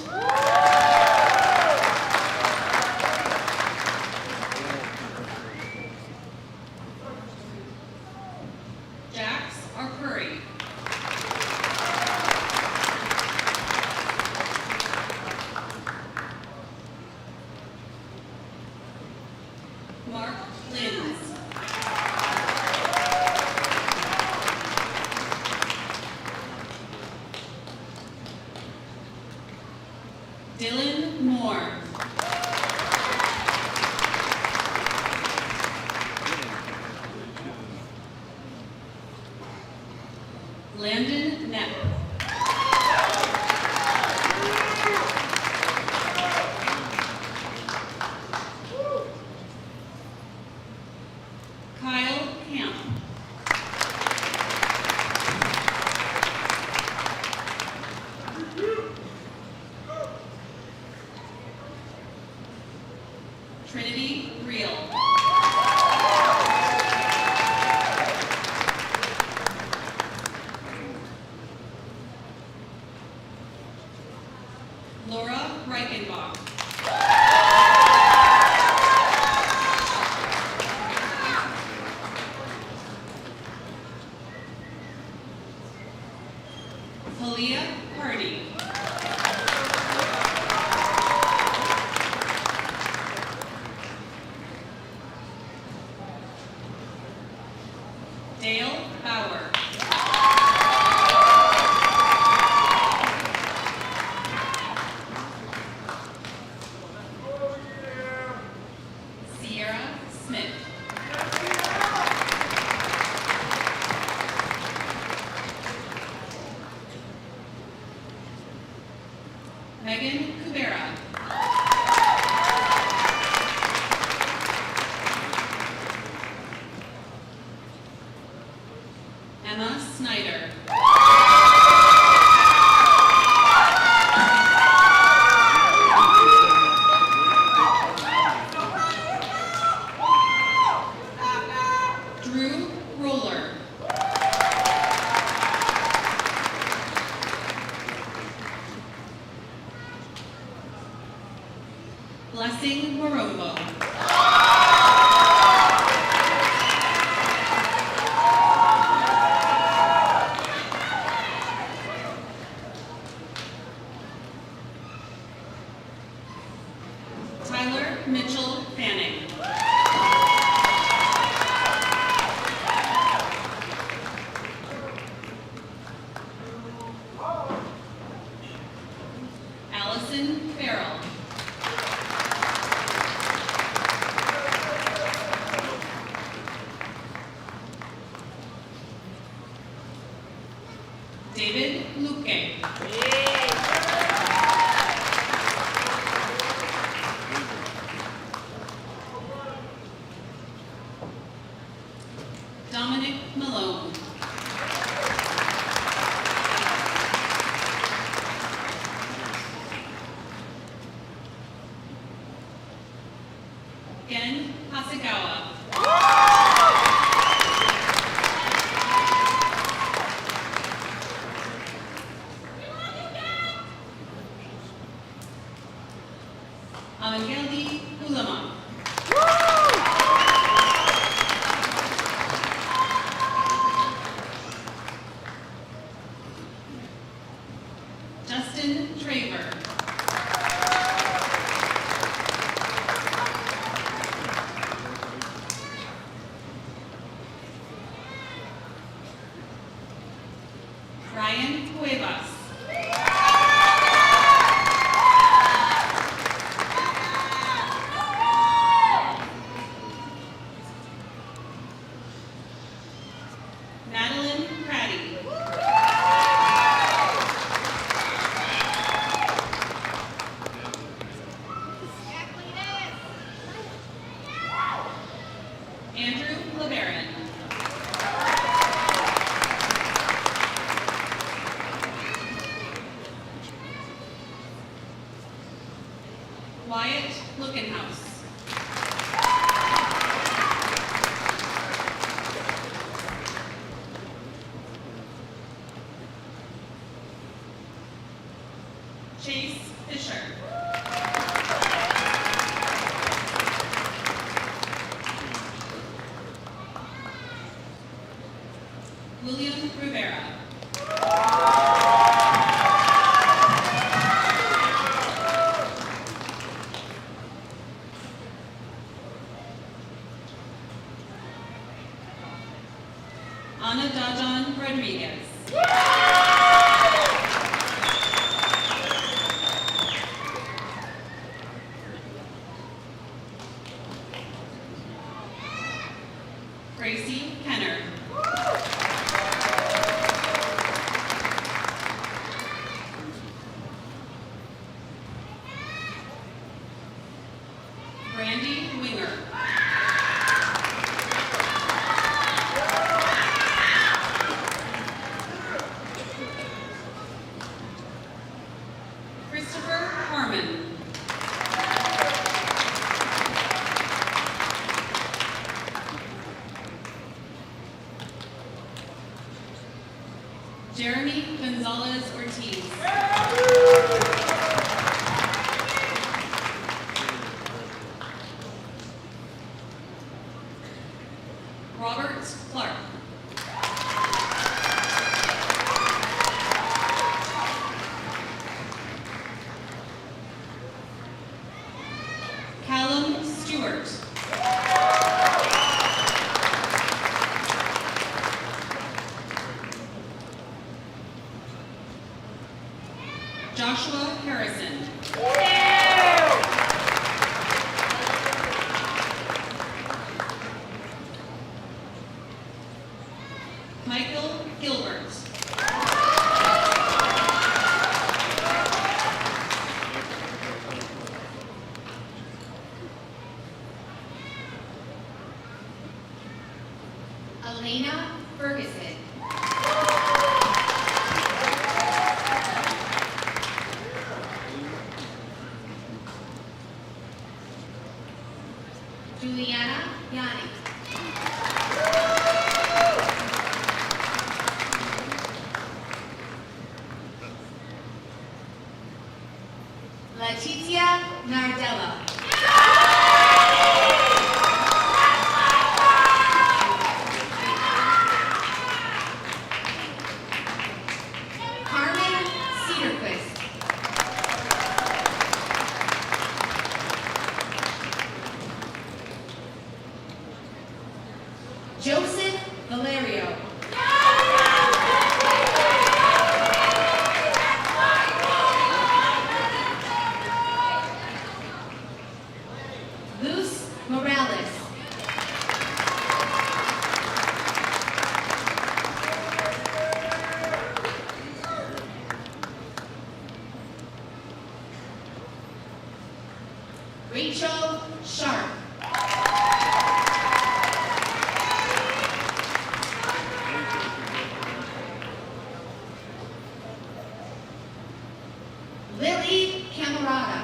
Jax Arcuri. Mark Lins. Dylan Moore. Landon Knapp. Kyle Camp. Trinity Reel. Laura Reichenbach. Halia Hardy. Dale Bauer. Megan Kubera. Emma Snyder. Drew Roller. Blessing Morombo. Tyler Mitchell Fanning. Allison Farrell. David Luque. Dominic Malone. Gen Hasegawa. Amangeli Ulama. Justin Traver. Ryan Cuevas. Madeline Pratty. Andrew LeBaron. Wyatt Lookenhouse. Chase Fisher. William Rivera. Ana Dajan Rodriguez. Gracie Kenner. Brandy Winger. Christopher Harmon. Jeremy Gonzalez Ortiz. Robert Clark. Callum Stewart. Joshua Harrison. Michael Gilbert. Letitia Nardella. Carmen Cedarquist. Joseph Valerio. Luz Morales. Rachel Sharp. Lily Camerata.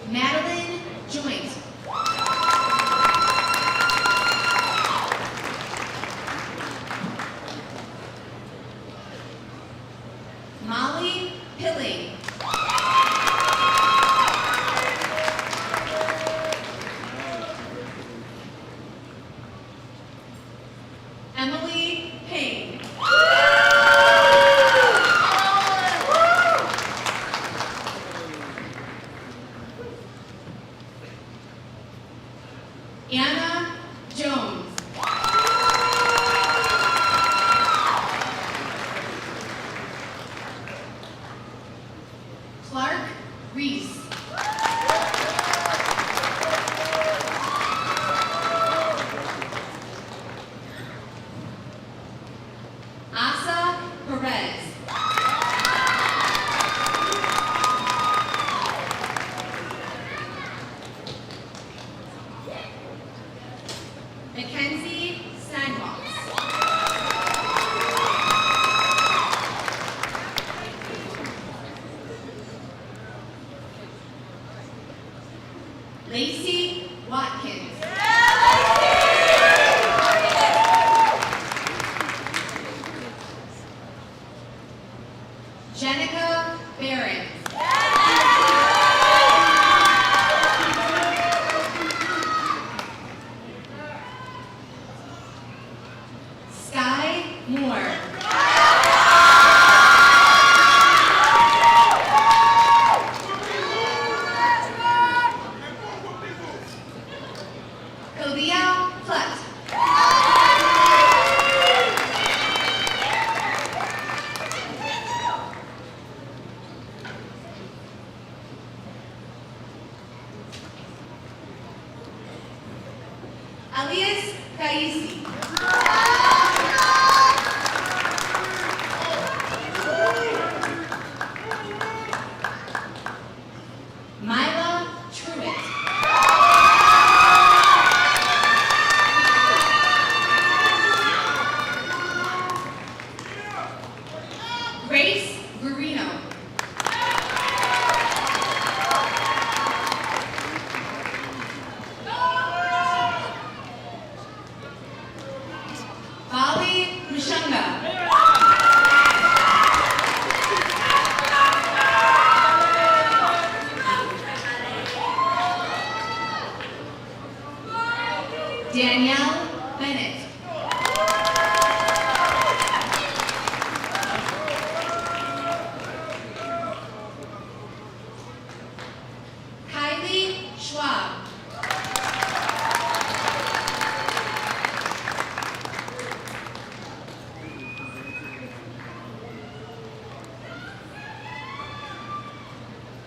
Madeline Joint. Molly Pilling. Emily Payne. Anna Jones. Clark Reese. Asa Perez. Mackenzie Sidewalks. Lacey Watkins. Jenica Barron. Sky Moore. Kalia Plutt. Elias Kaisi. Myla Truitt. Grace Guarino. Bali Mushanga. Danielle Bennett. Kylie Schwab.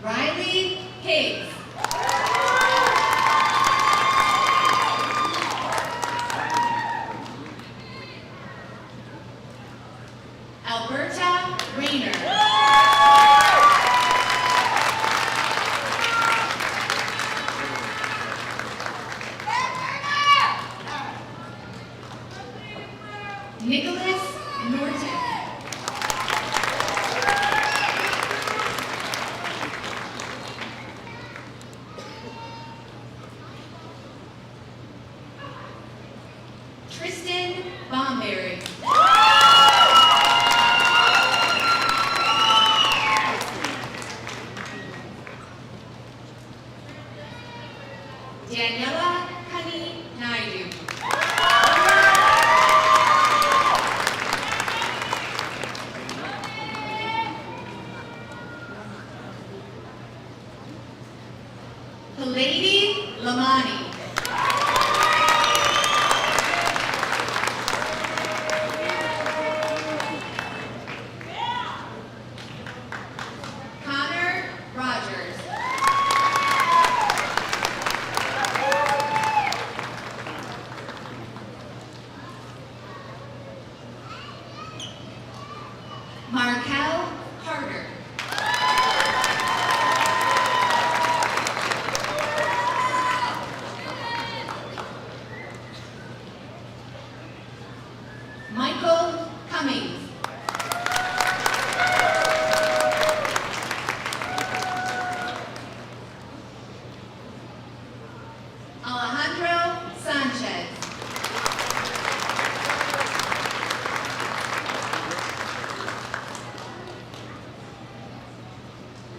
Riley Higgs. Alberta Rayner. Nicholas Norton. Strawberry. Daniela Honey Naidu. Lady Lamani. Connor Rogers. Markel Carter. Michael Cummings. Alejandro Sanchez.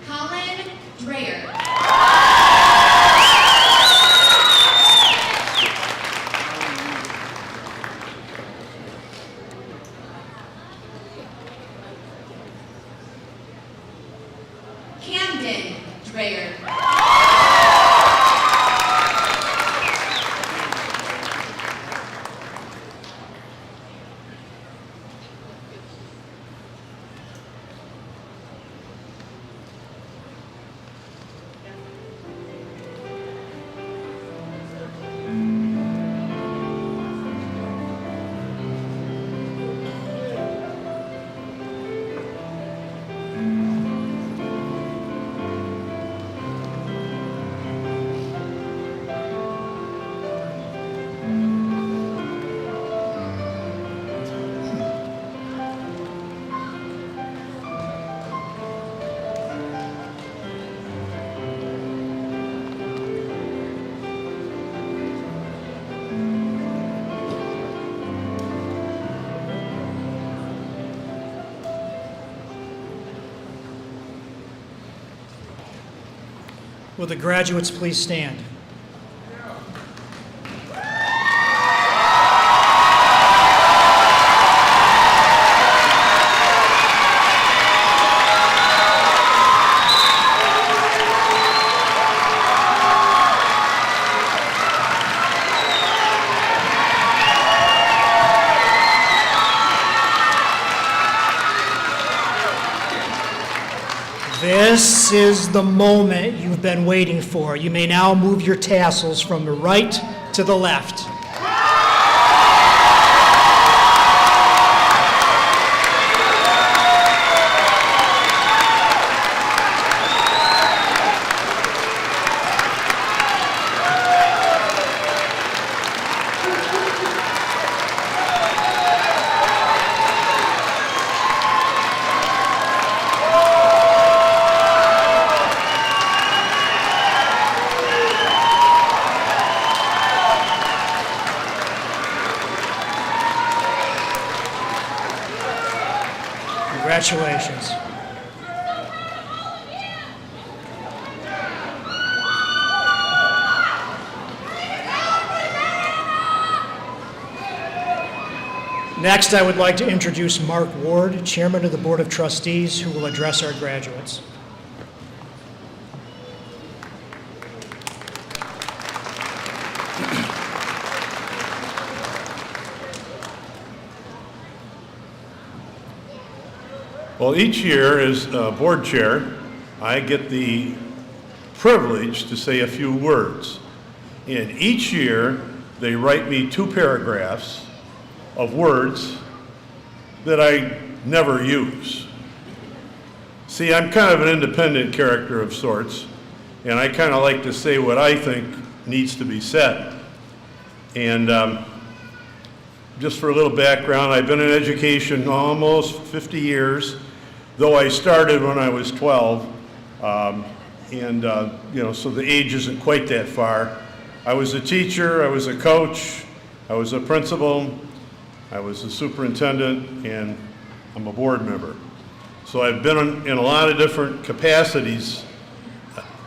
Colin Dreyer. Camden Dreyer. Will the graduates please stand? This is the moment you've been waiting for. You may now move your tassels from the right to the left. Congratulations. Next, I would like to introduce Mark Ward, Chairman of the Board of Trustees, who will address our graduates. Well, each year as board chair, I get the privilege to say a few words. And each year, they write me 2 paragraphs of words that I never use. See, I'm kind of an independent character of sorts, and I kind of like to say what I think needs to be said. And just for a little background, I've been in education almost 50 years, though I started when I was 12, so the age isn't quite that far. I was a teacher, I was a coach, I was a principal, I was the superintendent, and I'm a board member. So I've been in a lot of different capacities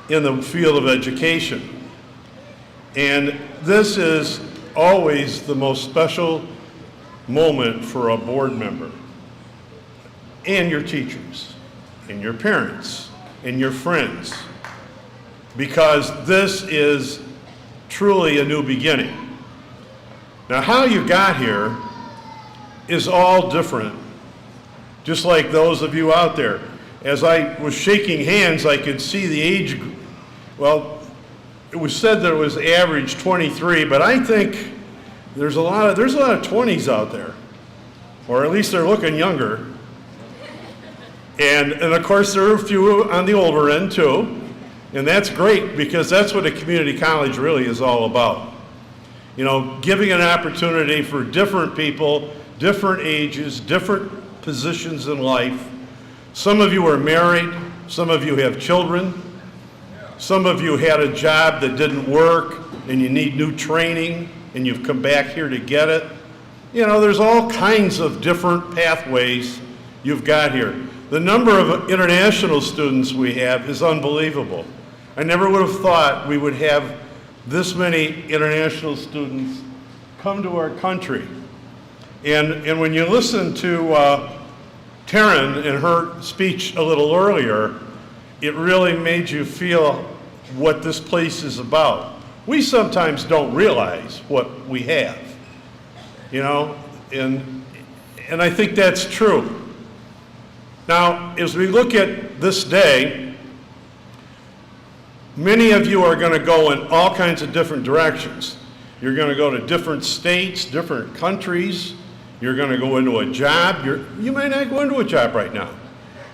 in the field of education. And this is always the most special moment for a board member, and your teachers, and your parents, and your friends, because this is truly a new beginning. Now, how you got here is all different, just like those of you out there. As I was shaking hands, I could see the age. Well, it was said that it was average 23, but I think there's a lot of 20s out there, or at least they're looking younger. And of course, there are a few on the older end too, and that's great because that's what a community college really is all about. You know, giving an opportunity for different people, different ages, different positions in life. Some of you are married, some of you have children, some of you had a job that didn't work and you need new training and you've come back here to get it. You know, there's all kinds of different pathways you've got here. The number of international students we have is unbelievable. I never would have thought we would have this many international students come to our country. And when you listen to Taryn in her speech a little earlier, it really made you feel what this place is about. We sometimes don't realize what we have, you know, and I think that's true. Now, as we look at this day, many of you are going to go in all kinds of different directions. You're going to go to different states, different countries. You're going to go into a job. You may not go into a job right now.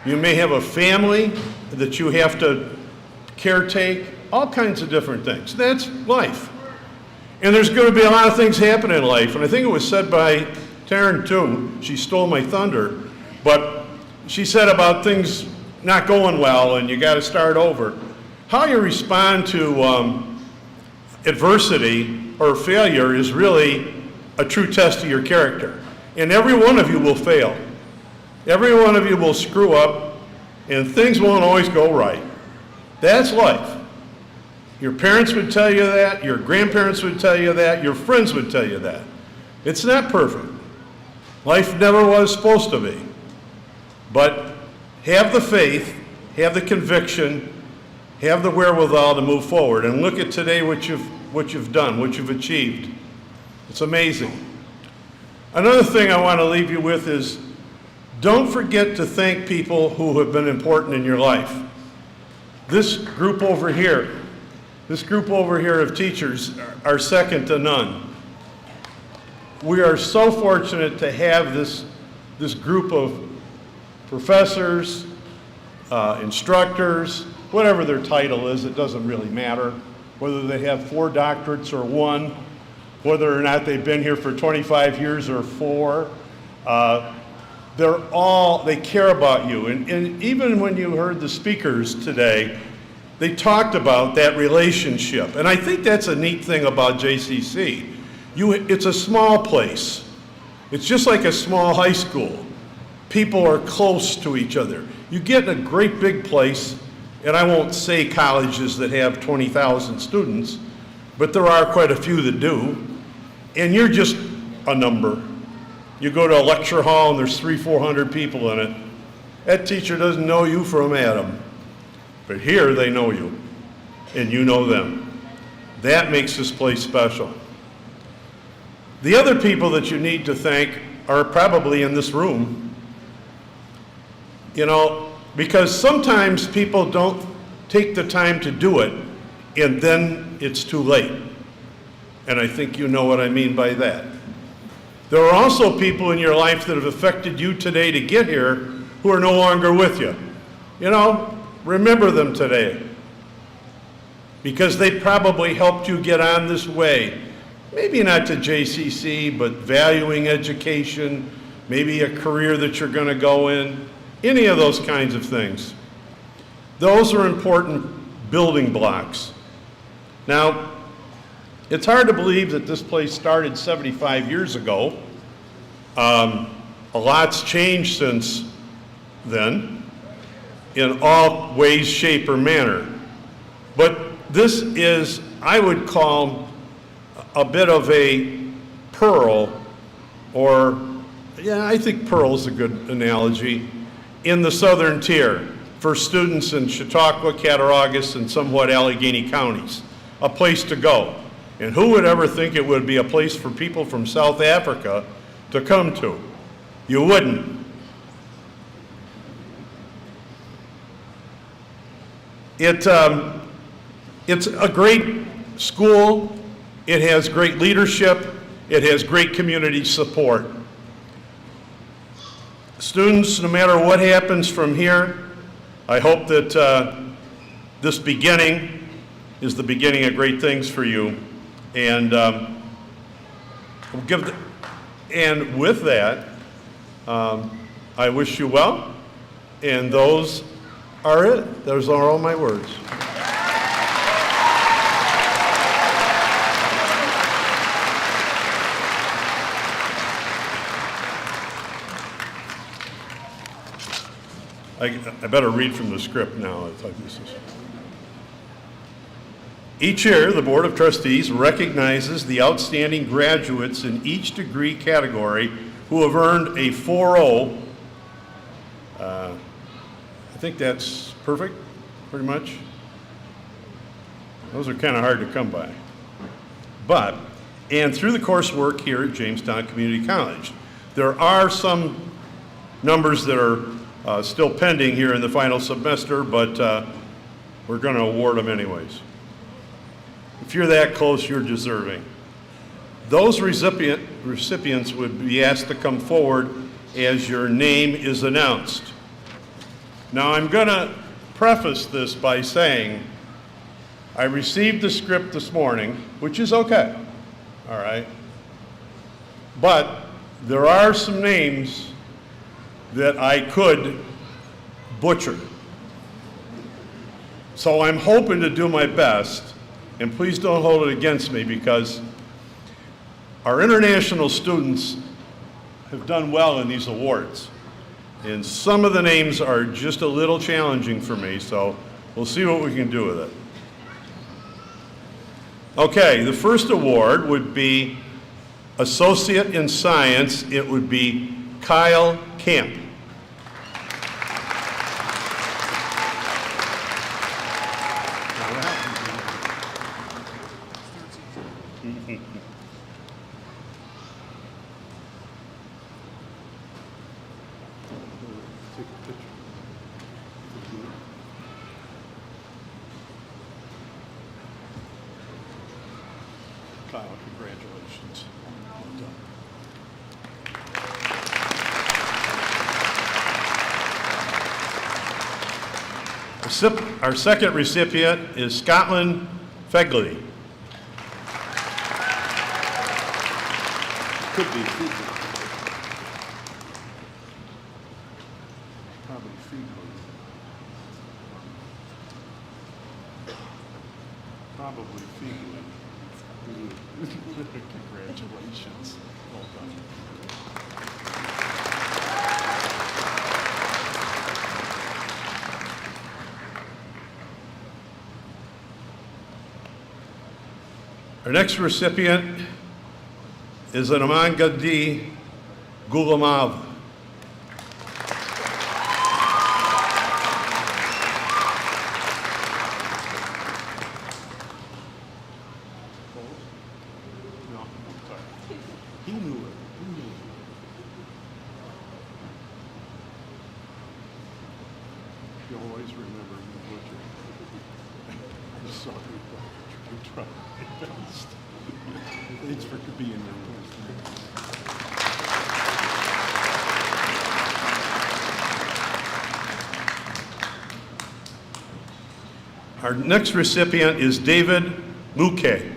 You may have a family that you have to caretake, all kinds of different things. That's life. And there's going to be a lot of things happen in life. And I think it was said by Taryn too. She stole my thunder. But she said about things not going well and you got to start over. How you respond to adversity or failure is really a true test of your character. And every one of you will fail. Every one of you will screw up, and things won't always go right. That's life. Your parents would tell you that, your grandparents would tell you that, your friends would tell you that. It's not perfect. Life never was supposed to be. But have the faith, have the conviction, have the wherewithal to move forward, and look at today what you've done, what you've achieved. It's amazing. Another thing I want to leave you with is don't forget to thank people who have been important in your life. This group over here of teachers are second to none. We are so fortunate to have this group of professors, instructors, whatever their title is, it doesn't really matter. Whether they have 4 doctorates or 1, whether or not they've been here for 25 years or 4, they care about you. And even when you heard the speakers today, they talked about that relationship. And I think that's a neat thing about JCC. It's a small place. It's just like a small high school. People are close to each other. You get in a great big place, and I won't say colleges that have 20,000 students, but there are quite a few that do, and you're just a number. You go to a lecture hall and there's 300-400 people in it. That teacher doesn't know you from Adam, but here they know you, and you know them. That makes this place special. The other people that you need to thank are probably in this room. You know, because sometimes people don't take the time to do it, and then it's too late. And I think you know what I mean by that. There are also people in your life that have affected you today to get here who are no longer with you. You know, remember them today, because they probably helped you get on this way. Maybe not to JCC, but valuing education, maybe a career that you're going to go in. Any of those kinds of things. Those are important building blocks. Now, it's hard to believe that this place started 75 years ago, A lot's changed since then in all ways, shape, or manner. But this is, I would call, a bit of a pearl, or, yeah, I think pearl is a good analogy, in the southern tier for students in Chautauqua, Cattaraugus, and somewhat Allegheny counties. A place to go. And who would ever think it would be a place for people from South Africa to come to? You wouldn't. It's a great school. It has great leadership. It has great community support. Students, no matter what happens from here, I hope that this beginning is the beginning of great things for you. And and with that, I wish you well, and those are it. Those are all my words. I better read from the script now. I thought this is... Each year, the Board of Trustees recognizes the outstanding graduates in each degree category who have earned a 4.0. I think that's perfect, pretty much. Those are kind of hard to come by. And through the coursework here at Jamestown Community College. There are some numbers that are still pending here in the final semester, but we're going to award them anyways. If you're that close, you're deserving. Those recipients would be asked to come forward as your name is announced. Now, I'm going to preface this by saying I received the script this morning, which is okay, all right? But there are some names that I could butcher. So I'm hoping to do my best. And please don't hold it against me, because our international students have done well in these awards. And some of the names are just a little challenging for me, so we'll see what we can do with it. Okay, the first award would be Associate in Science. It would be Kyle Camp. Kyle, congratulations. Well done. Our second recipient is Scotland Fegley. Could be Fegley. Probably Fegley. Probably Fegley. Congratulations. Well done. Our next recipient is an Amangadi Gulamav. He knew it. You always remember the butcher. I'm sorry, but you tried my best. Thanks for being here. Our next recipient is David Luque.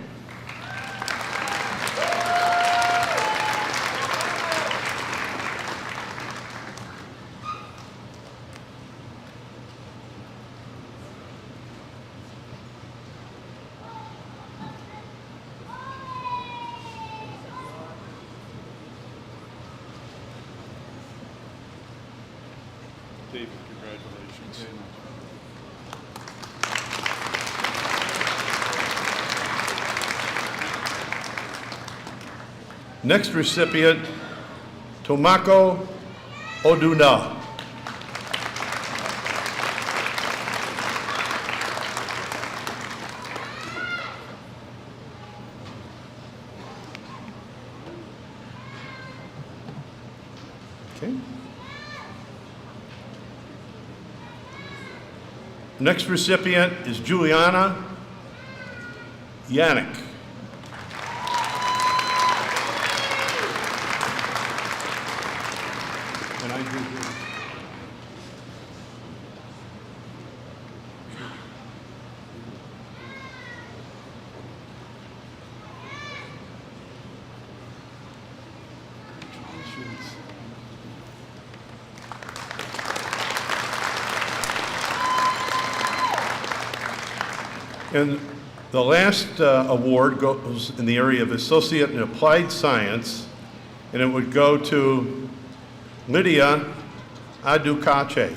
Next recipient, Tomako Oduna. Okay. Next recipient is Juliana Yannick. And I do here. And the last award goes in the area of Associate in Applied Science, and it would go to Lydia Adukache.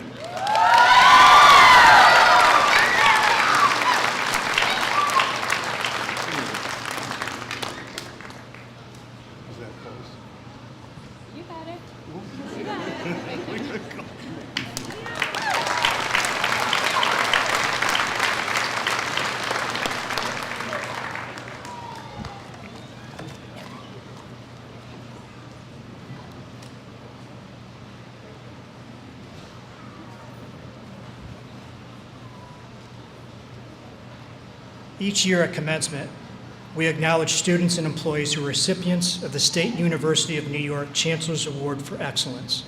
You got it. Each year at commencement, we acknowledge students and employees who are recipients of the State University of New York Chancellor's Award for Excellence.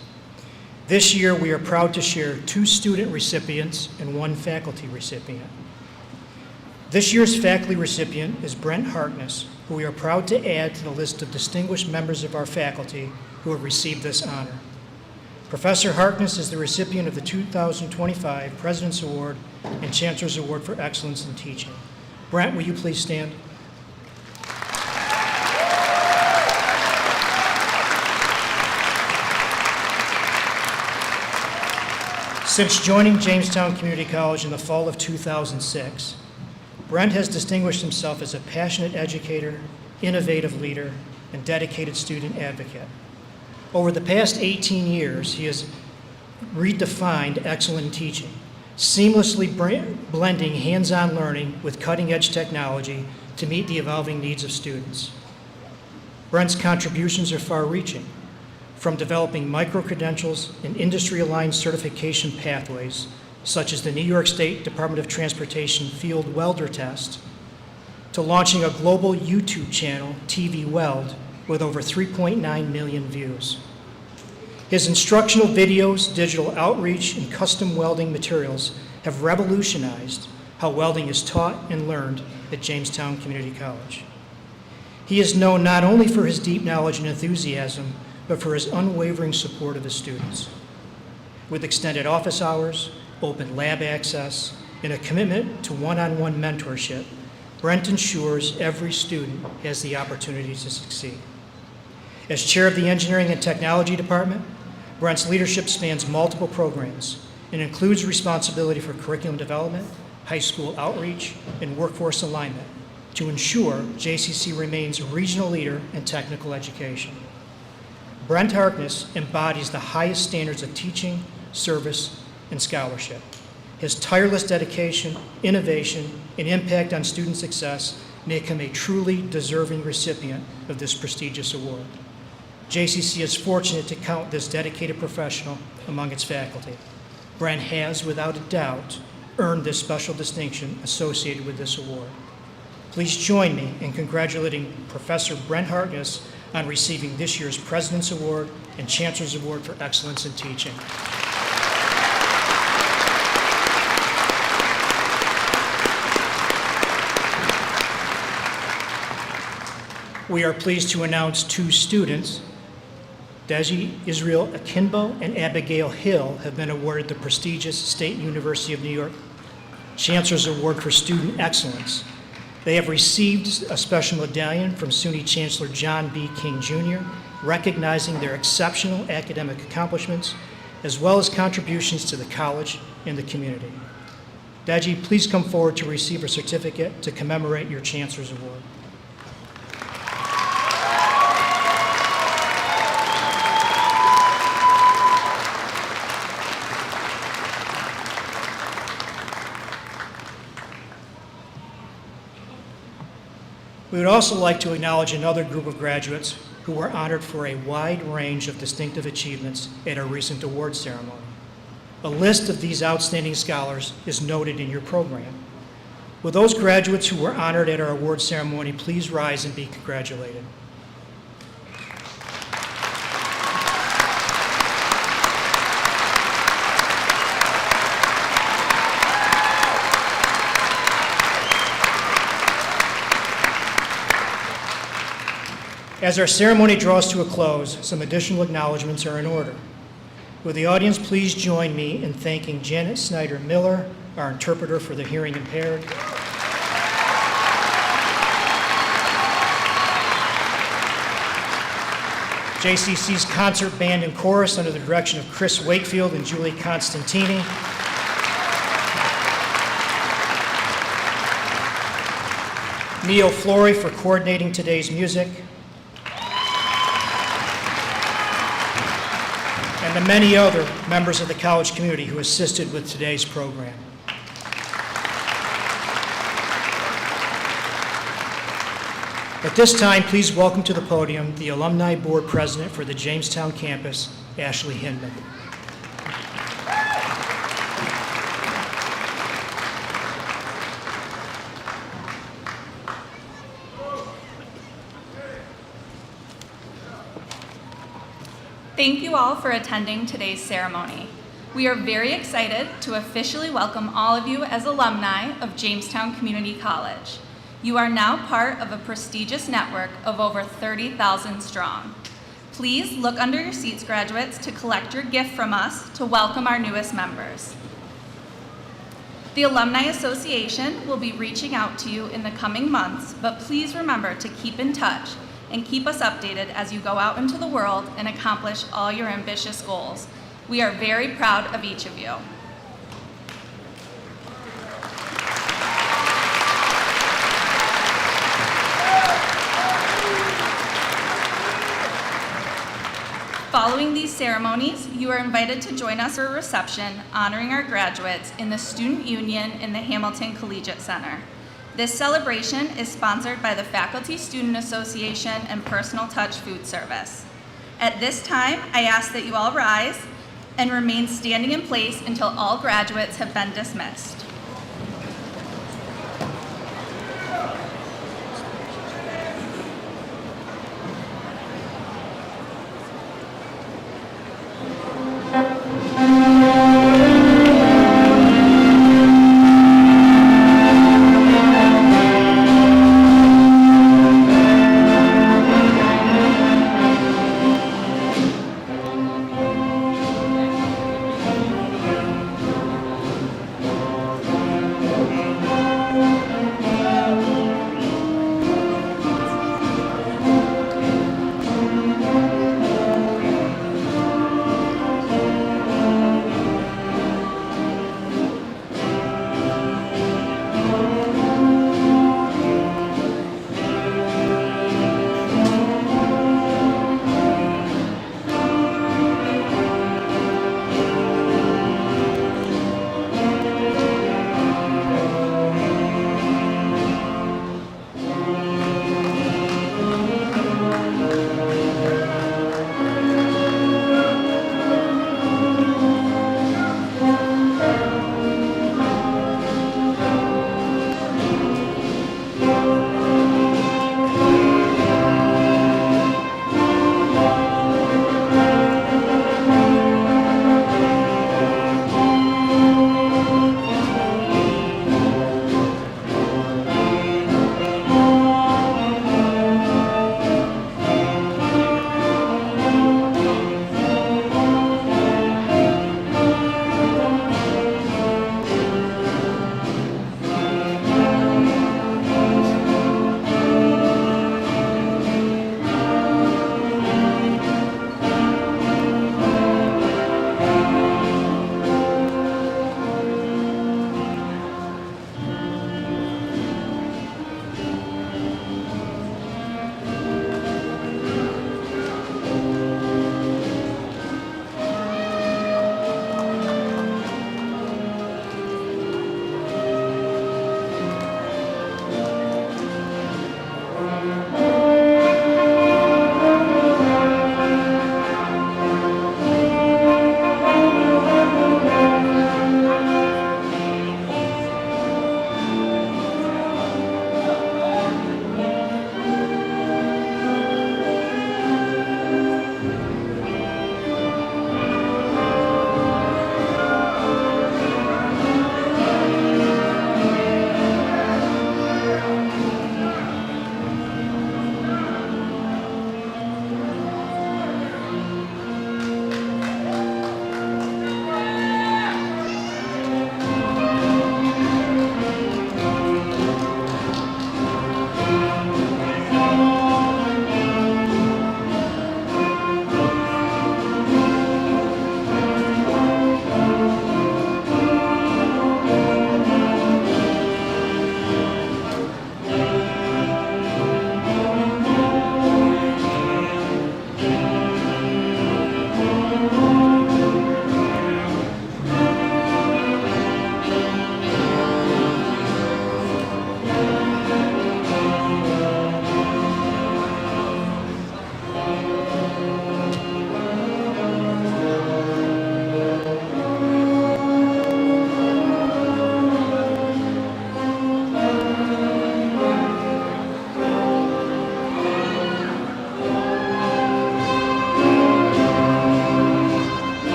This year, we are proud to share 2 student recipients and 1 faculty recipient. This year's faculty recipient is Brent Harkness, who we are proud to add to the list of distinguished members of our faculty who have received this honor. Professor Harkness is the recipient of the 2025 President's Award and Chancellor's Award for Excellence in Teaching. Brent, will you please stand? Since joining Jamestown Community College in the fall of 2006, Brent has distinguished himself as a passionate educator, innovative leader, and dedicated student advocate. Over the past 18 years, he has redefined excellent teaching, seamlessly blending hands-on learning with cutting-edge technology to meet the evolving needs of students. Brent's contributions are far-reaching, from developing micro-credentials and industry-aligned certification pathways, such as the New York State Department of Transportation Field Welder Test, to launching a global YouTube channel, TV Weld, with over 3.9 million views. His instructional videos, digital outreach, and custom welding materials have revolutionized how welding is taught and learned at Jamestown Community College. He is known not only for his deep knowledge and enthusiasm, but for his unwavering support of his students. With extended office hours, open lab access, and a commitment to one-on-one mentorship, Brent ensures every student has the opportunity to succeed. As chair of the Engineering and Technology Department, Brent's leadership spans multiple programs and includes responsibility for curriculum development, high school outreach, and workforce alignment to ensure JCC remains a regional leader in technical education. Brent Harkness embodies the highest standards of teaching, service, and scholarship. His tireless dedication, innovation, and impact on student success make him a truly deserving recipient of this prestigious award. JCC is fortunate to count this dedicated professional among its faculty. Brent has, without a doubt, earned this special distinction associated with this award. Please join me in congratulating Professor Brent Harkness on receiving this year's President's Award and Chancellor's Award for Excellence in Teaching. We are pleased to announce 2 students. Deji Israel Akinbo and Abigail Hill have been awarded the prestigious State University of New York Chancellor's Award for Student Excellence. They have received a special medallion from SUNY Chancellor John B. King Jr., recognizing their exceptional academic accomplishments, as well as contributions to the college in the community. Deji, please come forward to receive a certificate to commemorate your Chancellor's Award. We would also like to acknowledge another group of graduates who were honored for a wide range of distinctive achievements at our recent award ceremony. A list of these outstanding scholars is noted in your program. Will those graduates who were honored at our award ceremony please rise and be congratulated? As our ceremony draws to a close, some additional acknowledgments are in order. Will the audience please join me in thanking Janet Snyder-Miller, our interpreter for the hearing impaired, JCC's concert band and chorus under the direction of Chris Wakefield and Julie Constantini, Neil Flory for coordinating today's music, and the many other members of the college community who assisted with today's program. At this time, please welcome to the podium the Alumni Board President for the Jamestown Campus, Ashley Hinman. Thank you all for attending today's ceremony. We are very excited to officially welcome all of you as alumni of Jamestown Community College. You are now part of a prestigious network of over 30,000 strong. Please look under your seats, graduates, to collect your gift from us to welcome our newest members. The Alumni Association will be reaching out to you in the coming months, but please remember to keep in touch and keep us updated as you go out into the world and accomplish all your ambitious goals. We are very proud of each of you. Following these ceremonies, you are invited to join us for a reception honoring our graduates in the Student Union in the Hamilton Collegiate Center. This celebration is sponsored by the Faculty Student Association and Personal Touch Food Service. At this time, I ask that you all rise and remain standing in place until all graduates have been dismissed.